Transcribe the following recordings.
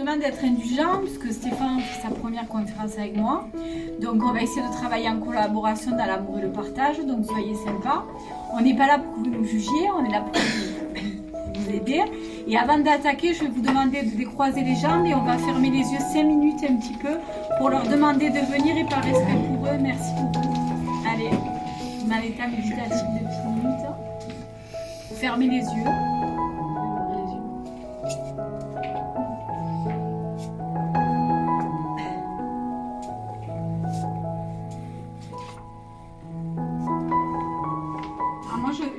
demande d'être indulgent puisque Stéphane fait sa première conférence avec moi. Donc on va essayer de travailler en collaboration dans l'amour et le partage, donc soyez sympas. On n'est pas là pour que vous nous jugiez, on est là pour vous aider. Et avant d'attaquer, je vais vous demander de décroiser les jambes et on va fermer les yeux 5 minutes un petit peu pour leur demander de venir et par respect pour eux. Merci beaucoup. Allez, on a l'état méditatif de 10 minutes. Fermez les yeux.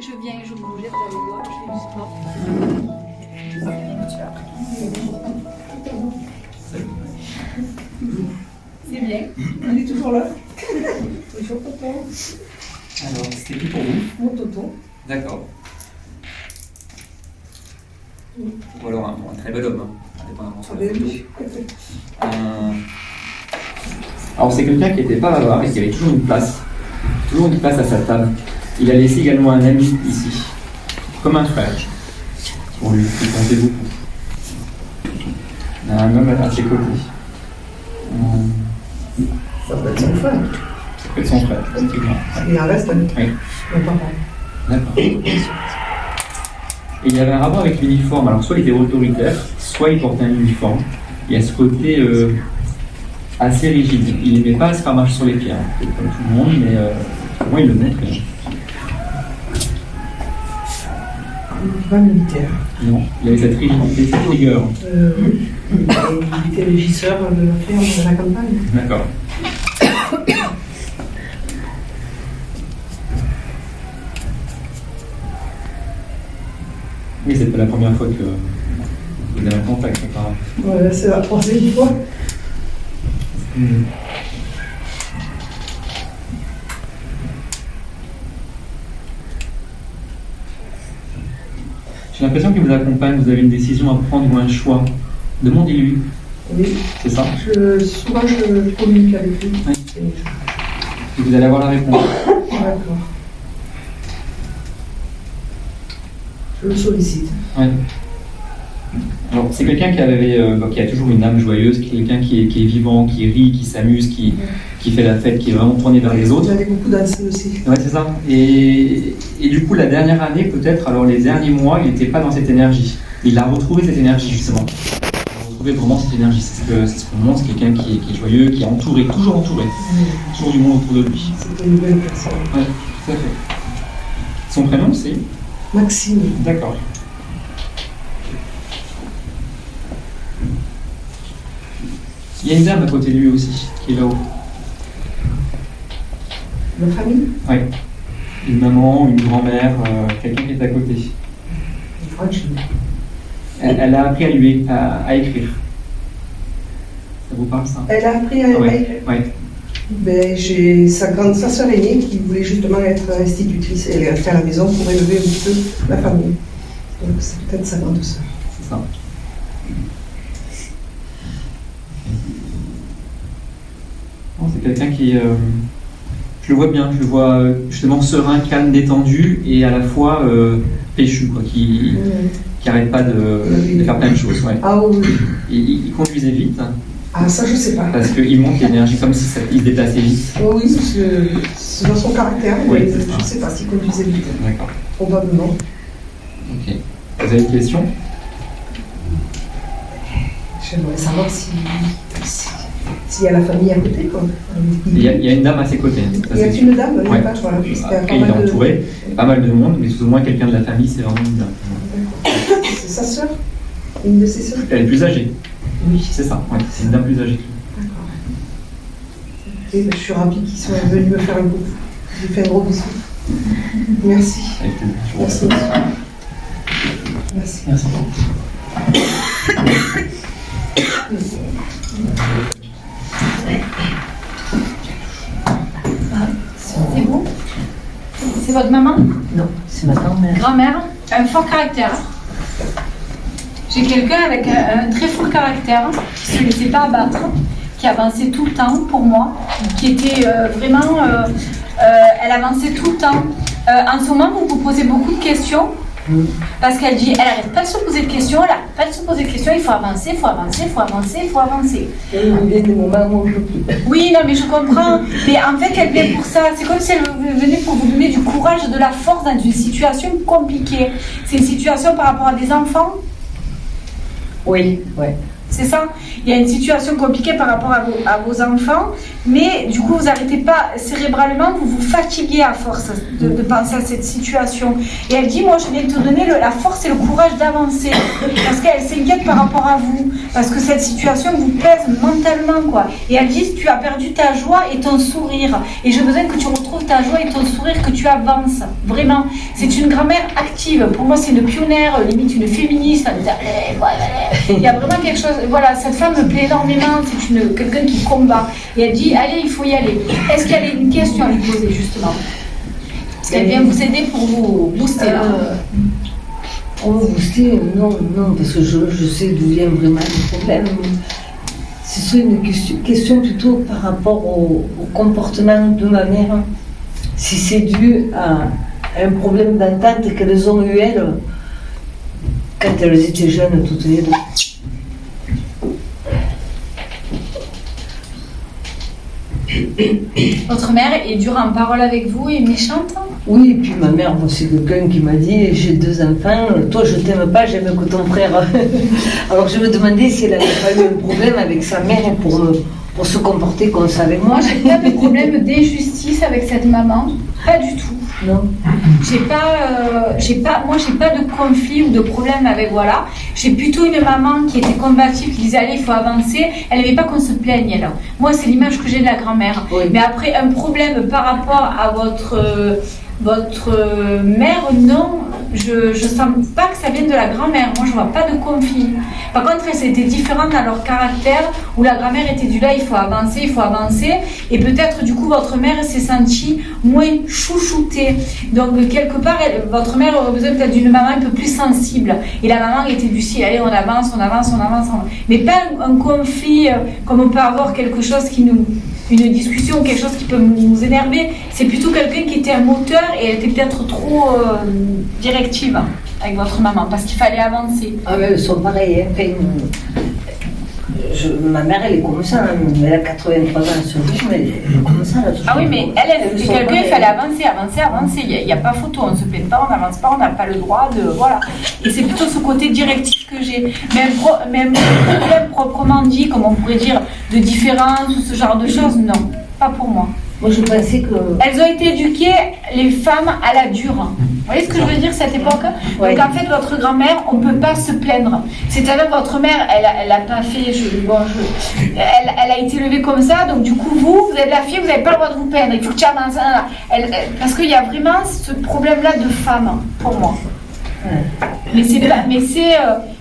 Je viens et je bouge, vous allez voir, je fais du sport. C'est bien. On est toujours là. Bonjour tonton. Alors, c'était qui pour vous? Mon tonton. D'accord. Ou alors un très bel homme, indépendamment de la photo. Alors c'est quelqu'un qui n'était pas bavard et qui avait toujours une place à sa table. Il a laissé également un ami ici, comme un frère, pour lui, il comptait beaucoup. Il a un homme à ses côtés. Ça peut être son frère. Ça peut être son frère, effectivement. Il en reste un. Oui. Mon papa. D'accord. Et il y avait un rapport avec l'uniforme. Alors soit il était autoritaire, soit il portait un uniforme. Il y a ce côté assez rigide. Il n'aimait pas se faire marcher sur les pieds, hein, comme tout le monde, mais pour moi il le montrait. Il n'était pas militaire. Non, il avait cette rigidité, cette rigueur. Il était régisseur de la ferme de la campagne. D'accord. Oui, c'est pas la première fois que vous avez un contact, apparemment. Ouais, c'est la troisième fois. J'ai l'impression qu'il vous accompagne, vous avez une décision à prendre ou un choix. Demandez-lui. Oui. C'est ça? Souvent, je communique avec lui. Oui. Et vous allez avoir la réponse. D'accord. Je le sollicite. Oui. Alors, c'est quelqu'un qui a toujours une âme joyeuse, quelqu'un qui est vivant, qui rit, qui s'amuse, qui fait la fête, qui est vraiment tourné vers les autres. Il avait beaucoup dansé aussi. Oui, c'est ça. Et du coup, la dernière année, peut-être, alors les derniers mois, il n'était pas dans cette énergie. Il a retrouvé cette énergie, justement. Il a retrouvé vraiment cette énergie. C'est ce qu'on montre, c'est quelqu'un qui est joyeux, qui est entouré, toujours entouré. Toujours du monde autour de lui. C'était une belle personne. Oui, tout à fait. Son prénom, c'est Maxime. D'accord. Il y a une dame à côté de lui aussi, qui est là-haut. Notre famille. Oui. Une maman, une grand-mère, quelqu'un qui est à côté. Franchement. Elle a appris à écrire. Ça vous parle, ça? Elle a appris à écrire. Oui. Ben, j'ai sa sœur aînée qui voulait justement être institutrice et rester à la maison pour élever un petit peu la famille. Donc c'est peut-être sa grande sœur. C'est ça. C'est quelqu'un qui, je le vois bien, je le vois justement serein, calme, détendu et à la fois péchu, quoi, qui n'arrête pas de faire plein de choses. Ouais. Ah oui. Il conduisait vite. Ah ça je sais pas. Parce qu'il monte l'énergie comme si il se déplaçait vite. Oh, oui, c'est dans son caractère, oui, mais je ne sais pas s'il conduisait vite. D'accord. Probablement. Ok. Vous avez une question? J'aimerais savoir s'il y a la famille à côté, quoi. Il y a une dame à ses côtés. Il y a une dame, il n'y a ouais. pas, voilà. Après, il est entouré, pas mal de monde, mais plus ou moins quelqu'un de la famille, c'est vraiment une dame. C'est sa sœur? Une de ses sœurs? Elle est plus âgée. Oui. C'est ça, ouais. C'est une dame plus âgée. D'accord. Et je suis ravie qu'ils soient venus me faire un coucou. Je lui fais un gros bisou. Merci. Merci. Merci. Merci. C'est vous? C'est votre maman? Non, c'est ma grand-mère. Grand-mère, un fort caractère. J'ai quelqu'un avec un très fort caractère, qui ne se laissait pas abattre, qui avançait tout le temps pour moi, qui était vraiment... elle avançait tout le temps. En ce moment, vous vous posez beaucoup de questions. Parce qu'elle dit, elle n'arrête pas de se poser de questions, elle n'arrête pas de se poser de questions, il faut avancer, il faut avancer, il faut avancer, il faut avancer. Et il y a des moments où on ne peut plus. Oui, non, mais je comprends. Mais en fait, elle vient pour ça. C'est comme si elle venait pour vous donner du courage, de la force dans une situation compliquée. C'est une situation par rapport à des enfants. Oui, ouais. C'est ça. Il y a une situation compliquée par rapport à vos enfants, mais du coup, vous n'arrêtez pas cérébralement, vous vous fatiguez à force de penser à cette situation. Et elle dit, moi, je viens te donner la force et le courage d'avancer, parce qu'elle s'inquiète par rapport à vous, parce que cette situation vous pèse mentalement, quoi. Et elle dit, tu as perdu ta joie et ton sourire, et j'ai besoin que tu retrouves ta joie et ton sourire, que tu avances, vraiment. C'est une grand-mère active. Pour moi, c'est une pionnière, limite une féministe. Elle dit, allez, voilà. Il y a vraiment quelque chose. Voilà, cette femme me plaît énormément, c'est quelqu'un qui combat. Et elle dit, allez, il faut y aller. Est-ce qu'il y a une question à lui poser, justement? Est-ce qu'elle vient vous aider pour vous booster, là? Pour me booster, non, parce que je sais d'où vient vraiment le problème. Ce serait une question plutôt par rapport au comportement de ma mère. Si c'est dû à un problème d'entente qu'elles ont eu, elles, quand elles étaient jeunes, toutes les deux. Votre mère est dure en parole avec vous et méchante? Oui, et puis ma mère, moi, c'est quelqu'un qui m'a dit, j'ai 2 enfants, toi je t'aime pas, j'aime que ton frère. Alors je me demandais si elle n'avait pas eu un problème avec sa mère pour se comporter comme ça avec moi. Moi, j'ai pas de problème d'injustice avec cette maman, pas du tout. Non. J'ai pas de conflit ou de problème avec, voilà. J'ai plutôt une maman qui était combative, qui disait allez, il faut avancer. Elle n'aimait pas qu'on se plaigne, elle. Moi, c'est l'image que j'ai de la grand-mère. Oui. Mais après, un problème par rapport à votre mère, non, je sens pas que ça vienne de la grand-mère. Moi, je vois pas de conflit. Par contre, c'était différent dans leur caractère, où la grand-mère était du là, il faut avancer, il faut avancer. Et peut-être, du coup, votre mère s'est sentie moins chouchoutée. Donc, quelque part, votre mère aurait besoin peut-être d'une maman un peu plus sensible. Et la maman était du style, allez, on avance. Mais pas un conflit, comme on peut avoir quelque chose qui nous... une discussion, quelque chose qui peut nous énerver. C'est plutôt quelqu'un qui était un moteur et elle était peut-être trop directive avec votre maman parce qu'il fallait avancer. Ah mais elles sont pareilles. Hein. Ma mère, elle est comme ça. Hein. Elle a 83 ans ce jour, mais elle est comme ça. Là, ah oui, mais elle c'était quelqu'un, il fallait avancer. Il n'y a pas photo, on ne se plaint pas, on n'avance pas, on n'a pas le droit de... Voilà. Et c'est plutôt ce côté directif que j'ai. Même problème proprement dit, comme on pourrait dire, de différence ou ce genre de choses, non, pas pour moi. Moi, je pensais que... Elles ont été éduquées, les femmes, à la dure. Vous voyez ce que je veux dire, cette époque? Ouais. Donc, en fait, votre grand-mère, on ne peut pas se plaindre. C'est-à-dire, votre mère, elle n'a pas fait... elle a été élevée comme ça. Donc, du coup, vous êtes la fille, vous n'avez pas le droit de vous plaindre. Il faut que tu avances. Parce qu'il y a vraiment ce problème-là de femme, pour moi. Ouais. Mais c'est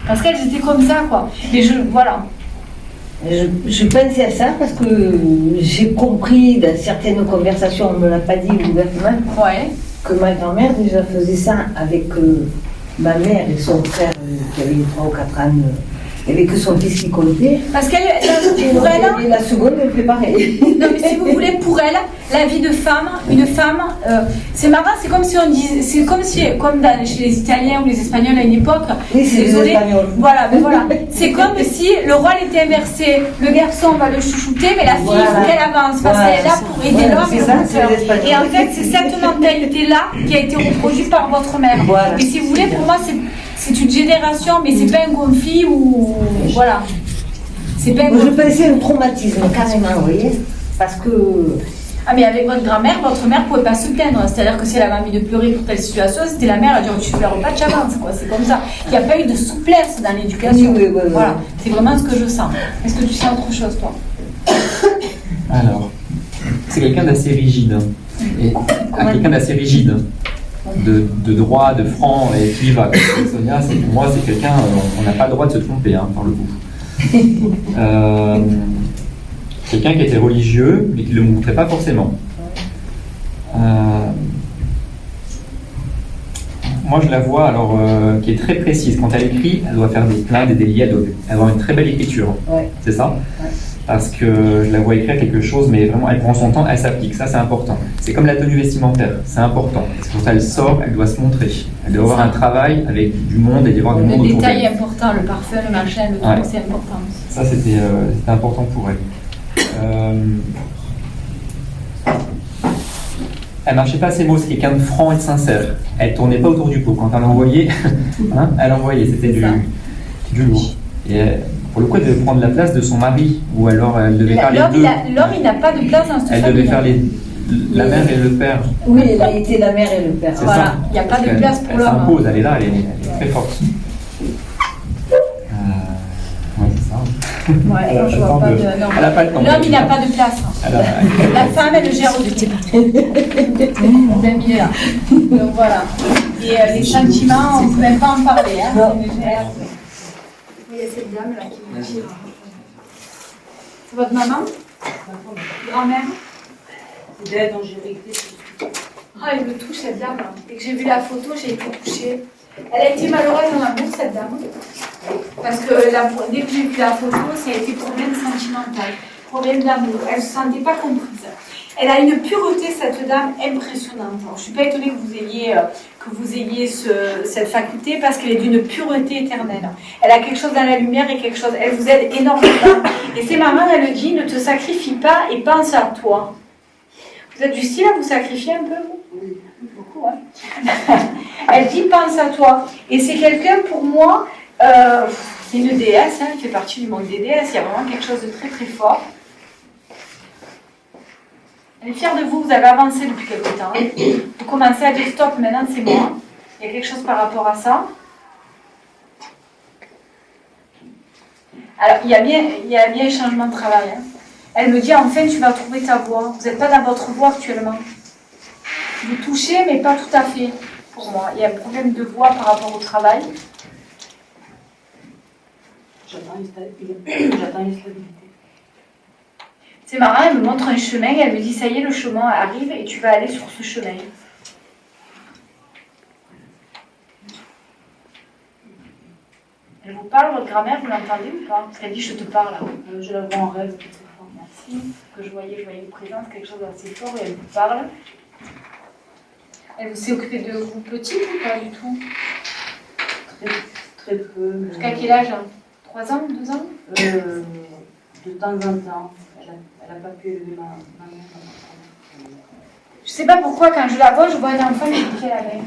parce qu'elles étaient comme ça, quoi. Mais voilà. Je pensais à ça parce que j'ai compris dans certaines conversations, on ne me l'a pas dit ouvertement, que ma grand-mère déjà faisait ça avec ma mère et son frère qui avait 3 ou 4 ans. Il n'y avait que son fils qui comptait. Parce qu'elle, pour elle... Et la seconde, elle fait pareil. Non, mais si vous voulez, pour elle, la vie de femme, une femme, c'est marrant, c'est comme si on disait... C'est comme chez les Italiens ou les Espagnols à une époque... Oui, c'est les Espagnols. Voilà, mais voilà. C'est comme si le rôle était inversé. Le garçon va le chouchouter, mais la fille, il faut qu'elle avance. Parce qu'elle est là pour aider l'homme et le moteur. Et en fait, c'est cette mentalité-là qui a été reproduite par votre mère. Voilà. Et si vous voulez, pour moi, c'est une génération, mais c'est pas un conflit ou... Voilà. C'est pas un conflit. Je pensais à un traumatisme, carrément, vous voyez. Parce que... Ah, mais avec votre grand-mère ne pouvait pas se plaindre. C'est-à-dire que si elle avait envie de pleurer pour telle situation, c'était la mère, elle a dit, tu ne pleures pas, tu avances, quoi. C'est comme ça. Il n'y a pas eu de souplesse dans l'éducation. Oui. Voilà. C'est vraiment ce que je sens. Est-ce que tu sens autre chose, toi? Alors, c'est quelqu'un d'assez rigide. Et quelqu'un d'assez rigide. De droit, de franc, et puis bah, Sonia, pour moi, c'est quelqu'un, on n'a pas le droit de se tromper, hein, par le coup. Quelqu'un qui était religieux, mais qui ne le montrait pas forcément. Moi, je la vois, alors, qui est très précise. Quand elle écrit, elle doit faire des plaintes, des délits, elle doit avoir une très belle écriture. Ouais. C'est ça? Ouais. parce que je la vois écrire quelque chose, mais vraiment, elle prend son temps, elle s'applique. Ça, c'est important. C'est comme la tenue vestimentaire, c'est important. Parce que quand elle sort, elle doit se montrer. Elle doit avoir un travail avec du monde et y avoir du monde Le autour détail est d'elle. important, le parfum, le machin, le truc, c'est important aussi. Ça, c'était important pour elle. Elle marchait pas assez beau, c'est quelqu'un de franc et de sincère. Elle tournait pas autour du pot. Quand elle envoyait, hein, elle envoyait, c'était du lourd. Et pour le coup, elle devait prendre la place de son mari, ou alors elle devait faire les deux. L'homme, il n'a pas de place dans cette famille. Elle devait faire la mère et le père. Oui, elle a été la mère et le père. C'est Voilà, ça. il n'y a pas de place pour Elle l'homme. s'impose, elle est là, elle est très forte. Ouais, c'est ça. Ouais, Elle a je pas vois le pas temps de. de- Non. Elle a pas le temps. L'homme, il n'a pas de place. La femme, elle le gère au tout. Bien mieux là. Donc voilà. Et les sentiments, on ne peut même pas en parler. Hein. Non. Il y a cette dame là qui me tire. C'est votre maman? Grand-mère? C'est d'elle dont j'ai réglé. Ah, elle me touche cette dame. Dès que j'ai vu la photo, j'ai été touchée. Elle a été malheureuse en amour, cette dame. Parce que dès que j'ai vu la photo, ça a été problème sentimental, problème d'amour. Elle ne se sentait pas comprise. Elle a une pureté, cette dame, impressionnante. Alors, je ne suis pas étonnée que vous ayez cette faculté parce qu'elle est d'une pureté éternelle. Elle a quelque chose dans la lumière et quelque chose. Elle vous aide énormément. Et c'est maman, elle le dit, ne te sacrifie pas et pense à toi. Vous êtes du style à vous sacrifier un peu, vous? Oui. Beaucoup, hein. Elle dit pense à toi. Et c'est quelqu'un, pour moi, c'est une déesse, hein, elle fait partie du monde des déesses, il y a vraiment quelque chose de très très fort. Elle est fière de vous, vous avez avancé depuis quelque temps. Vous commencez à dire stop, maintenant c'est moi. Il y a quelque chose par rapport à ça. Alors, il y a bien un changement de travail. Hein. Elle me dit, enfin, tu vas trouver ta voie. Vous n'êtes pas dans votre voie actuellement. Vous touchez, mais pas tout à fait, pour moi. Il y a un problème de voix par rapport au travail. J'attends une stabilité. C'est marrant, elle me montre un chemin, elle me dit, ça y est, le chemin arrive et tu vas aller sur ce chemin. Elle vous parle, votre grand-mère, vous l'entendez ou pas? Parce qu'elle dit, je te parle. Je la vois en rêve. Merci. Que je voyais une présence, quelque chose d'assez fort et elle vous parle. Elle s'est occupée de vous petit ou pas du tout? Très peu. Jusqu'à quel âge? 3 ans? 2 ans? De temps en temps. Elle n'a pas pu élever ma mère. Je sais pas pourquoi, quand je la vois un enfant qui dit qu'elle avait.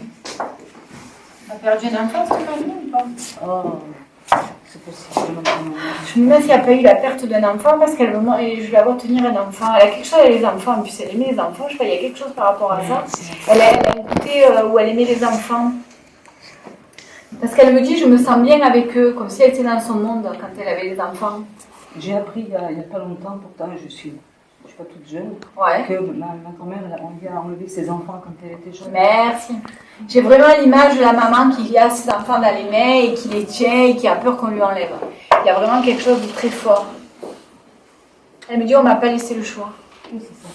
Elle a perdu un enfant, cette famille ou pas? Oh, c'est possible. Je me demande s'il n'y a pas eu la perte d'un enfant parce qu'elle et je la vois tenir un enfant. Elle a quelque chose avec les enfants, en plus elle aimait les enfants, je sais pas, il y a quelque chose par rapport à ça. Elle a un côté où elle aimait les enfants. Parce qu'elle me dit, je me sens bien avec eux, comme si elle était dans son monde quand elle avait les enfants. J'ai appris il n'y a pas longtemps, pourtant je suis pas toute jeune, Ouais. que ma grand-mère on lui a enlevé ses enfants quand elle était jeune. Merci. J'ai vraiment l'image de la maman qui a ses enfants dans les mains et qui les tient et qui a peur qu'on lui enlève. Il y a vraiment quelque chose de très fort. Elle me dit, on m'a pas laissé le choix. Oui, c'est ça.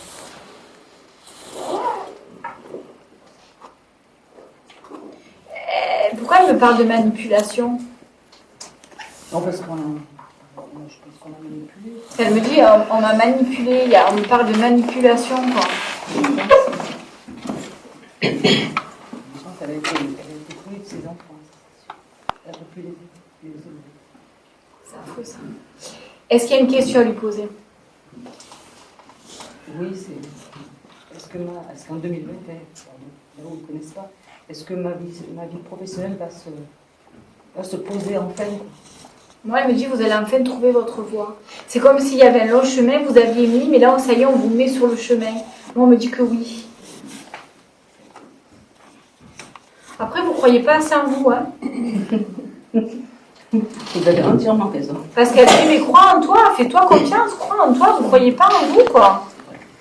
Pourquoi elle me parle de manipulation? Non, parce qu'on je pense qu'on a manipulé. Elle me dit, on m'a manipulé, on me parle de manipulation, quoi. Je pense qu'elle a été fruit de ses enfants. Elle a pu les élever. C'est affreux, ça. Est-ce qu'il y a une question à lui poser? Oui, est-ce qu'en 2020, là où vous ne connaissez pas, est-ce que ma vie professionnelle va se poser enfin? Moi, elle me dit, vous allez enfin trouver votre voie. C'est comme s'il y avait un long chemin, vous aviez mis, mais là, ça y est, on vous met sur le chemin. Moi, on me dit que oui. Après, vous ne croyez pas à ça en vous, hein? Vous avez entièrement raison. Parce qu'elle dit, mais crois en toi, fais-toi confiance, crois en toi, vous ne croyez pas en vous, quoi.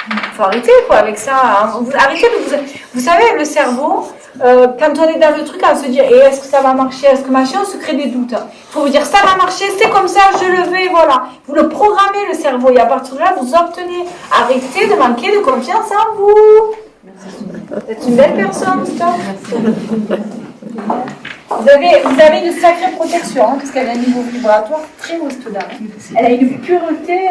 Il faut arrêter, quoi, avec ça. Hein. Arrêtez de vous savez, le cerveau, quand on est dans le truc, on se dit, est-ce que ça va marcher, est-ce que machin, on se crée des doutes. Il faut vous dire, ça va marcher, c'est comme ça, je le vais, voilà. Vous le programmez, le cerveau, et à partir de là, vous obtenez. Arrêtez de manquer de confiance en vous. Merci. Vous êtes une belle personne, stop. Merci. Vous avez une sacrée protection, hein, parce qu'elle a un niveau vibratoire très haut, cette dame. Elle a une pureté.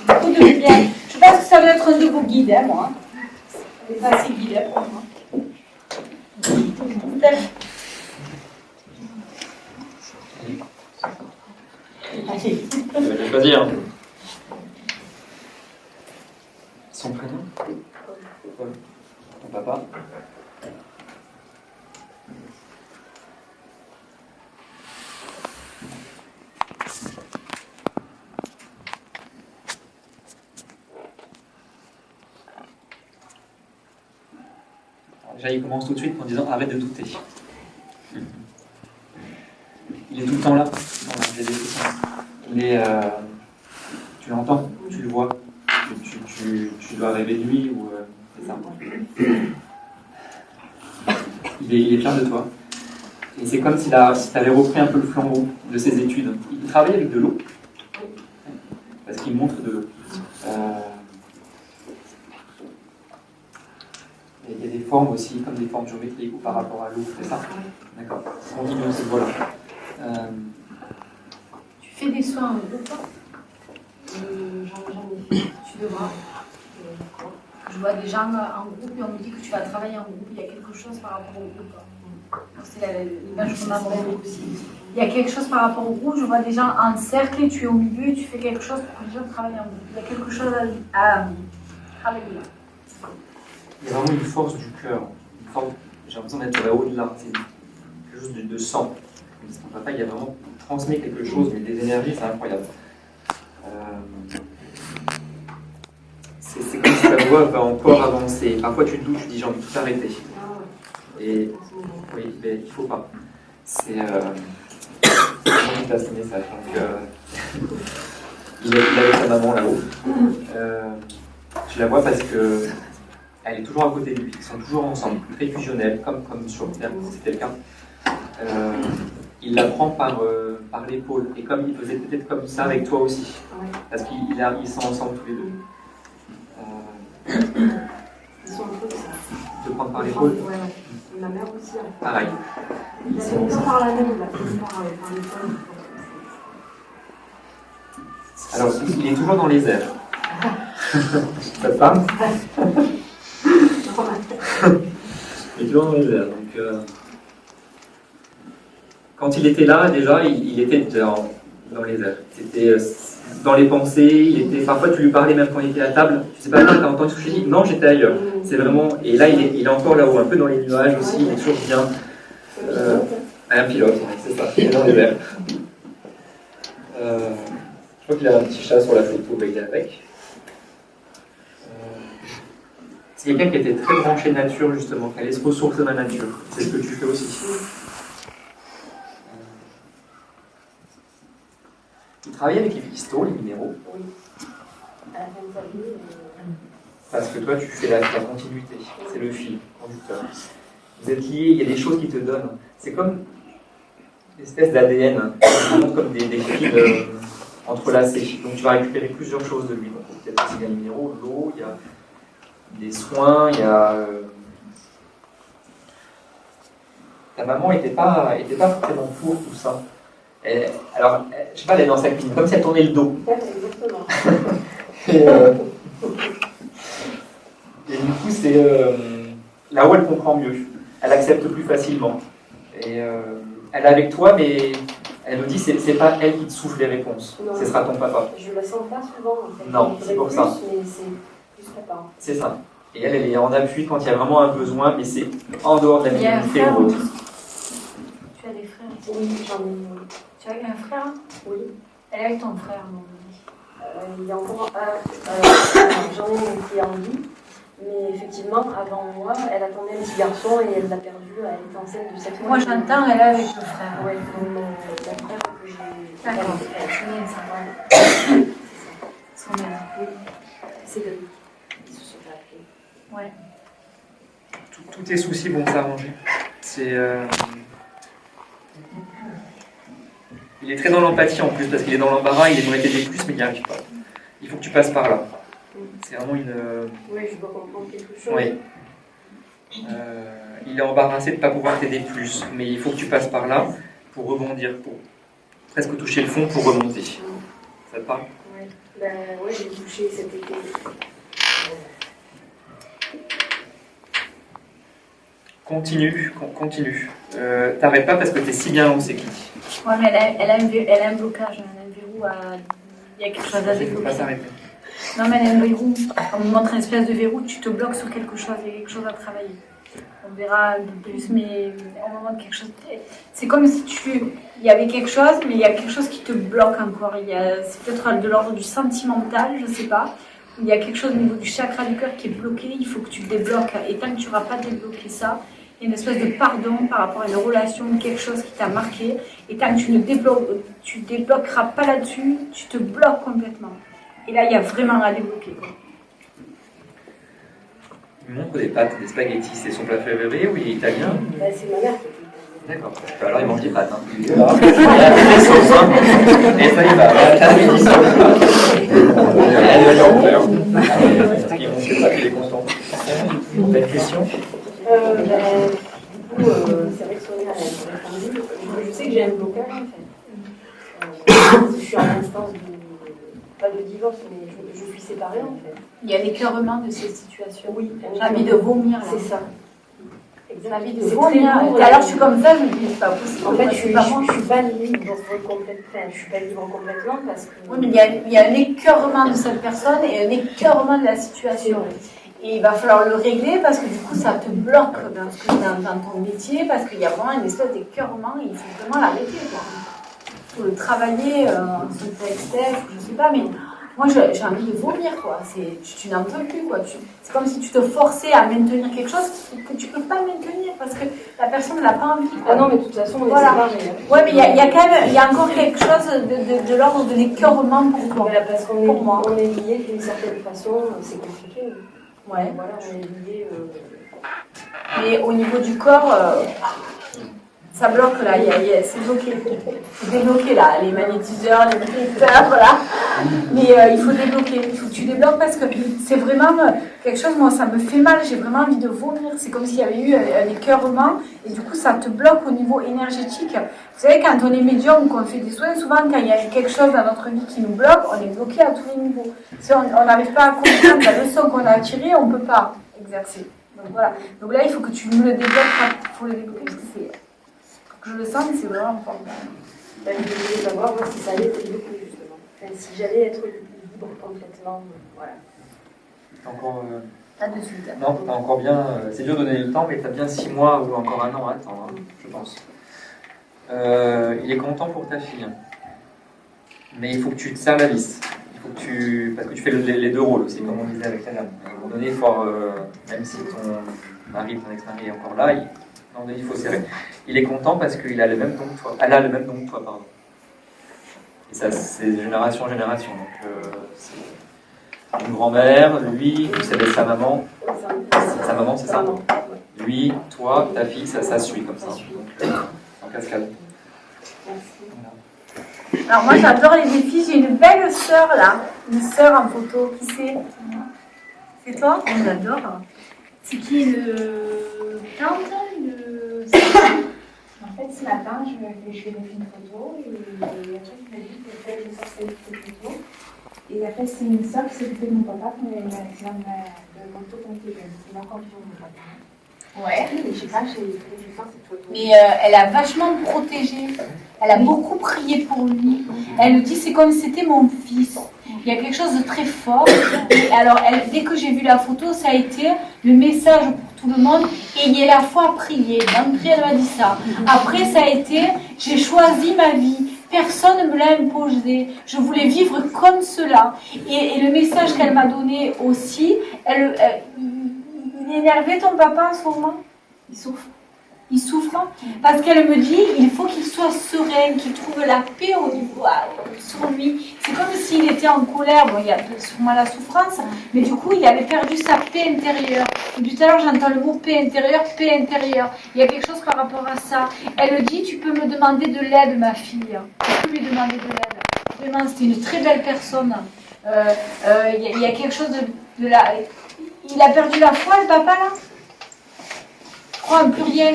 Beaucoup de lumière. Je pense que ça doit être un de vos guides, hein, moi. Elle est pas assez guidée pour moi. Allez. Je vais choisir. Son prénom? Paul. Ton papa? Déjà, il commence tout de suite en disant arrête de douter. Il est tout le temps là. Voilà, j'ai des questions. Il est, tu l'entends, tu le vois. Tu dois rêver de lui ou c'est ça. Il est fier de toi. Et c'est comme si tu avais repris un peu le flambeau de ses études. Il travaille avec de l'eau. Parce qu'il montre de l'eau. Il y a des formes aussi, comme des formes géométriques ou par rapport à l'eau, c'est ça? D'accord. On dit aussi, voilà. Tu fais des soins en groupe? J'en ai fait. Tu devras. Je vois des gens en groupe et on me dit que tu vas travailler en groupe. Il y a quelque chose par rapport au groupe. C'est l'image qu'on a aussi. Il y a quelque chose par rapport au groupe. Je vois des gens en cercle et tu es au milieu et tu fais quelque chose pour que les gens travaillent en groupe. Il y a quelque chose à travailler là. Il y a vraiment une force du cœur. J'ai l'impression d'être là-haut de là. C'est quelque chose de sang. Ton papa, il a vraiment transmis quelque chose, mais des énergies, c'est incroyable. C'est comme si ta voix va encore avancer. Parfois, tu te doutes, tu dis j'ai envie de tout arrêter. Et oui, mais il ne faut pas. C'est comment il passe ce message. Donc, il est avec sa maman là-haut. Tu la vois parce que elle est toujours à côté de lui. Ils sont toujours ensemble, très fusionnels, comme sur Terre, c'était le cas. Il la prend par l'épaule. Et comme il faisait peut-être comme ça avec toi aussi. Parce qu'ils sont ensemble tous les deux. Ils sont un peu ça. Te prendre par l'épaule. Ouais. Ma mère aussi. Pareil. Ils sont par la même, par l'épaule. Alors, il est toujours dans les airs. Ça te parle? Il est toujours dans les airs. Donc, quand il était là, déjà, il était dans les airs. C'était dans les pensées. Parfois, tu lui parlais même quand il était à table. Tu sais pas, t'as entendu ce que je dis? Non, j'étais ailleurs. C'est vraiment. Et là, il est encore là-haut, un peu dans les nuages aussi. Il est toujours bien. Un pilote, c'est ça. Il est dans les airs. Je crois qu'il a un petit chat sur la photo, il est avec. C'est quelqu'un qui était très branché nature, justement, qui allait se ressourcer dans la nature. C'est ce que tu fais aussi. Il travaille avec les cristaux, les minéraux. Oui. À la fin de sa vie. Parce que toi, tu fais la continuité. C'est le fil conducteur. Vous êtes liés, il y a des choses qui te donnent. C'est comme une espèce d'ADN, comme des fils entrelacés. Donc tu vas récupérer plusieurs choses de lui. Donc peut-être aussi des minéraux, de l'eau, il y a des soins, il y a... Ta maman n'était pas forcément pour tout ça. Alors, je sais pas, elle est dans sa cuisine, comme si elle tournait le dos. Exactement. Et du coup, c'est là où elle comprend mieux. Elle accepte plus facilement. Et elle est avec toi, mais elle nous dit que c'est pas elle qui te souffle les réponses. Non. Ce sera ton papa. Je la sens pas souvent en fait. Non, c'est pour ça. Mais c'est plus papa. C'est ça. Et elle est en appui quand il y a vraiment un besoin, mais c'est en dehors de la médiumnité ou autre. Tu as des frères? Oui, j'en ai. Tu as un frère? Oui. Elle est avec ton frère, mon ami. Il y a encore j'en ai une qui est en vie, mais effectivement, avant moi, elle attendait un petit garçon et elle l'a perdu. Elle était enceinte de 7 mois. Moi, j'entends, elle est avec le frère. Oui, mon frère que j'ai. D'accord, c'est bien ça. Son mère. Oui, c'est de lui. Ils se sont appelés. Ouais. Tous tes soucis vont s'arranger. Il est très dans l'empathie en plus, parce qu'il est dans l'embarras, il aimerait t'aider plus, mais il n'y arrive pas. Il faut que tu passes par là. C'est vraiment une... Oui, je dois comprendre quelque chose. Oui. Il est embarrassé de ne pas pouvoir t'aider plus, mais il faut que tu passes par là pour rebondir, pour presque toucher le fond pour remonter. Ça te parle? Ouais. Ben, ouais, j'ai touché cet été. Continue. T'arrêtes pas parce que t'es si bien lancé, Kitty. Ouais, mais elle a un blocage, elle a un verrou. Il y a quelque chose à Il ne faut développer. pas s'arrêter. Non, mais elle a un verrou. On me montre une espèce de verrou, tu te bloques sur quelque chose, il y a quelque chose à travailler. On verra un peu plus, mais on me montre quelque chose. C'est comme si il y avait quelque chose, mais il y a quelque chose qui te bloque encore. C'est peut-être de l'ordre du sentimental, je sais pas. Il y a quelque chose au niveau du chakra du cœur qui est bloqué, il faut que tu le débloques. Et tant que tu n'auras pas débloqué ça, il y a une espèce de pardon par rapport à une relation, quelque chose qui t'a marqué. Et tant que tu débloqueras pas là-dessus, tu te bloques complètement. Et là, il y a vraiment à débloquer, quoi. Il me montre des pâtes, des spaghettis, c'est son plat préféré ou il est italien? Ben, c'est ma mère qui D'accord, alors il mange des pâtes. Hein. Il a toutes les sauces, hein. Et ça y va, la midi sauce. Parce qu'il mange des pâtes, il est content. T'as une question? Du coup, c'est vrai que Sonia a répondu. Je sais que j'ai un blocage en fait. Je suis en instance pas de divorce, mais je suis séparée en fait. Il y a l'écœurement de cette situation. Oui, J'ai envie de vomir, là. c'est ça. J'ai envie de C'est vomir. très lourd, Alors je suis comme ça, je me dis, c'est pas possible. En fait, moi, je c'est suis pas moi. pas libre complètement. Je suis pas libre complètement parce que. Oui, mais il y a un écœurement de cette personne et un écœurement de la situation. Et il va falloir le régler parce que du coup, ça te bloque dans ton métier parce qu'il y a vraiment une espèce d'écœurement et il faut vraiment l'arrêter, quoi. Il faut le travailler en sous-texte, je sais pas, mais moi j'ai envie de vomir, quoi. Tu n'en peux plus, quoi. C'est comme si tu te forçais à maintenir quelque chose que tu peux pas maintenir parce que la personne n'a pas envie, quoi. Ah non, mais de toute façon, on est Voilà. séparés. Ouais, mais il y a quand même, il y a encore quelque chose de l'ordre de l'écœurement pour toi. Voilà, parce qu'on Pour moi. on est liés d'une certaine façon, c'est compliqué. Ouais. Voilà, on est liés. Mais au niveau du corps, ça bloque là, c'est bloqué. C'est débloqué là, les magnétiseurs, les magnétiseurs, voilà. Mais il faut débloquer, il faut que tu débloques parce que c'est vraiment quelque chose, moi ça me fait mal, j'ai vraiment envie de vomir. C'est comme s'il y avait eu un écœurement et du coup ça te bloque au niveau énergétique. Vous savez, quand on est médium ou qu'on fait des soins, souvent quand il y a quelque chose dans notre vie qui nous bloque, on est bloqué à tous les niveaux. Si on n'arrive pas à comprendre la leçon qu'on a attirée, on ne peut pas exercer. Donc voilà. Donc là, il faut que tu me le débloques, il faut le débloquer parce que je le sens, mais c'est vraiment fort. Ben, je voulais savoir moi, si ça allait être débloqué justement. Enfin, si j'allais être libre complètement. Voilà. T'as encore. Là de suite. Non, t'as encore bien. C'est dur de donner le temps, mais t'as bien 6 mois ou encore 1 an à attendre, hein, je pense. Il est content pour ta fille. Mais il faut que tu te serres la vis. Il faut que tu. Parce que tu fais les deux rôles aussi, comme on disait avec Tania. À un moment donné, il faut. Même si ton mari, ton ex-mari est encore là, il faut serrer. Il est content parce qu'il a le même don que toi. Elle a le même don que toi, pardon. Et ça, c'est de génération en génération. Donc, c'est une grand-mère, lui, vous savez, sa maman. Sa maman, c'est ça. Lui, toi, ta fille, ça suit comme ça. Donc, en cascade. Alors moi j'adore les défis, j'ai une belle sœur là, une sœur en photo, qui c'est? C'est toi? On l'adore. C'est qui le tante? En fait, ce matin, je lui ai fait une photo et après, il m'a dit que je sortais cette photo. Et après, c'est une soeur qui s'occupait de mon papa quand il a eu un accident de moto quand il était jeune. Il a encore vu mon papa. Ouais. Mais je sais pas, j'ai fait cette photo. Mais elle a vachement protégé, elle a beaucoup prié pour lui. Elle dit c'est comme si c'était mon fils. Il y a quelque chose de très fort. Et alors dès que j'ai vu la photo, ça a été le message pour tout le monde. Ayez la foi à prier. D'entrée, elle m'a dit ça. Après, ça a été j'ai choisi ma vie. Personne ne me l'a imposé. Je voulais vivre comme cela. Et le message qu'elle m'a donné aussi, il est énervé ton papa en ce moment? Il souffre. Il souffre parce qu'elle me dit il faut qu'il soit serein, qu'il trouve la paix au niveau sur lui. C'est comme s'il était en colère. Bon, il y a sûrement la souffrance, mais du coup, il avait perdu sa paix intérieure. Et tout à l'heure, j'entends le mot paix intérieure, paix intérieure. Il y a quelque chose par rapport à ça. Elle dit tu peux me demander de l'aide, ma fille. Tu peux lui demander de l'aide. Vraiment, c'était une très belle personne. Il y a quelque chose de la. Il a perdu la foi, le papa, là? crois en plus rien.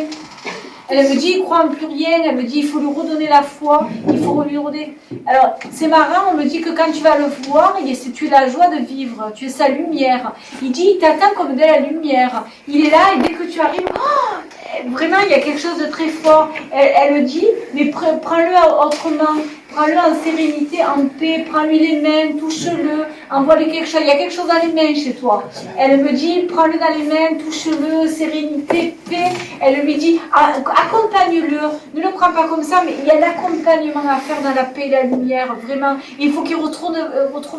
Elle me dit, il croit en plus rien. Elle me dit, il faut lui redonner la foi. Il faut lui redonner. Alors, c'est marrant, on me dit que quand tu vas le voir, tu es la joie de vivre. Tu es sa lumière. Il dit, il t'attend comme de la lumière. Il est là et dès que tu arrives, vraiment, il y a quelque chose de très fort. Elle me dit, mais prends-le autrement. Prends-le en sérénité, en paix, prends-lui les mains, touche-le, envoie-lui quelque chose. Il y a quelque chose dans les mains chez toi. Elle me dit, prends-le dans les mains, touche-le, sérénité, paix. Elle lui dit, accompagne-le. Ne le prends pas comme ça, mais il y a un accompagnement à faire dans la paix et la lumière, vraiment. Il faut qu'il retrouve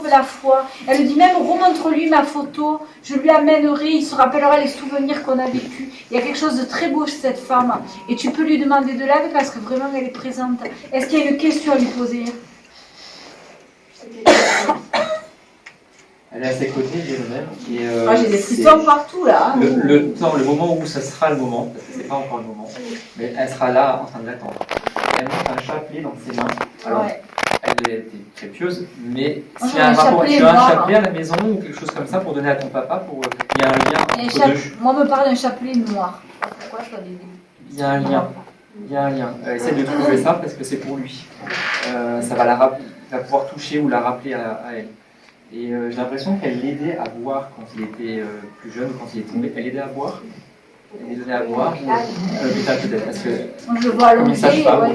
la foi. Elle lui dit même, remontre-lui ma photo, je lui amènerai, il se rappellera les souvenirs qu'on a vécus. Il y a quelque chose de très beau chez cette femme. Et tu peux lui demander de l'aide parce que vraiment, elle est présente. Est-ce qu'il y a une question à lui poser? Elle est à ses côtés, Jérusalem. J'ai des frissons partout là. Le moment où ça sera le moment, parce que c'est pas encore le moment, mais elle sera là en train de l'attendre. Elle monte un chapelet dans ses mains. Alors, elle était très pieuse, mais s'il y a un rapport, tu as un chapelet à la maison ou quelque chose comme ça pour donner à ton papa, il y a un lien entre deux. Moi, on me parle d'un chapelet noir. Pourquoi je dois l'aider? Il y a un lien. Il y a un lien. Essaie de trouver ça parce que c'est pour lui. Ça va va pouvoir toucher ou la rappeler à elle. Et j'ai l'impression qu'elle l'aidait à boire quand il était plus jeune ou quand il est tombé. Elle l'aidait à boire. Elle lui donnait à boire. L'hôpital peut-être parce que je le vois à comme il sache pas,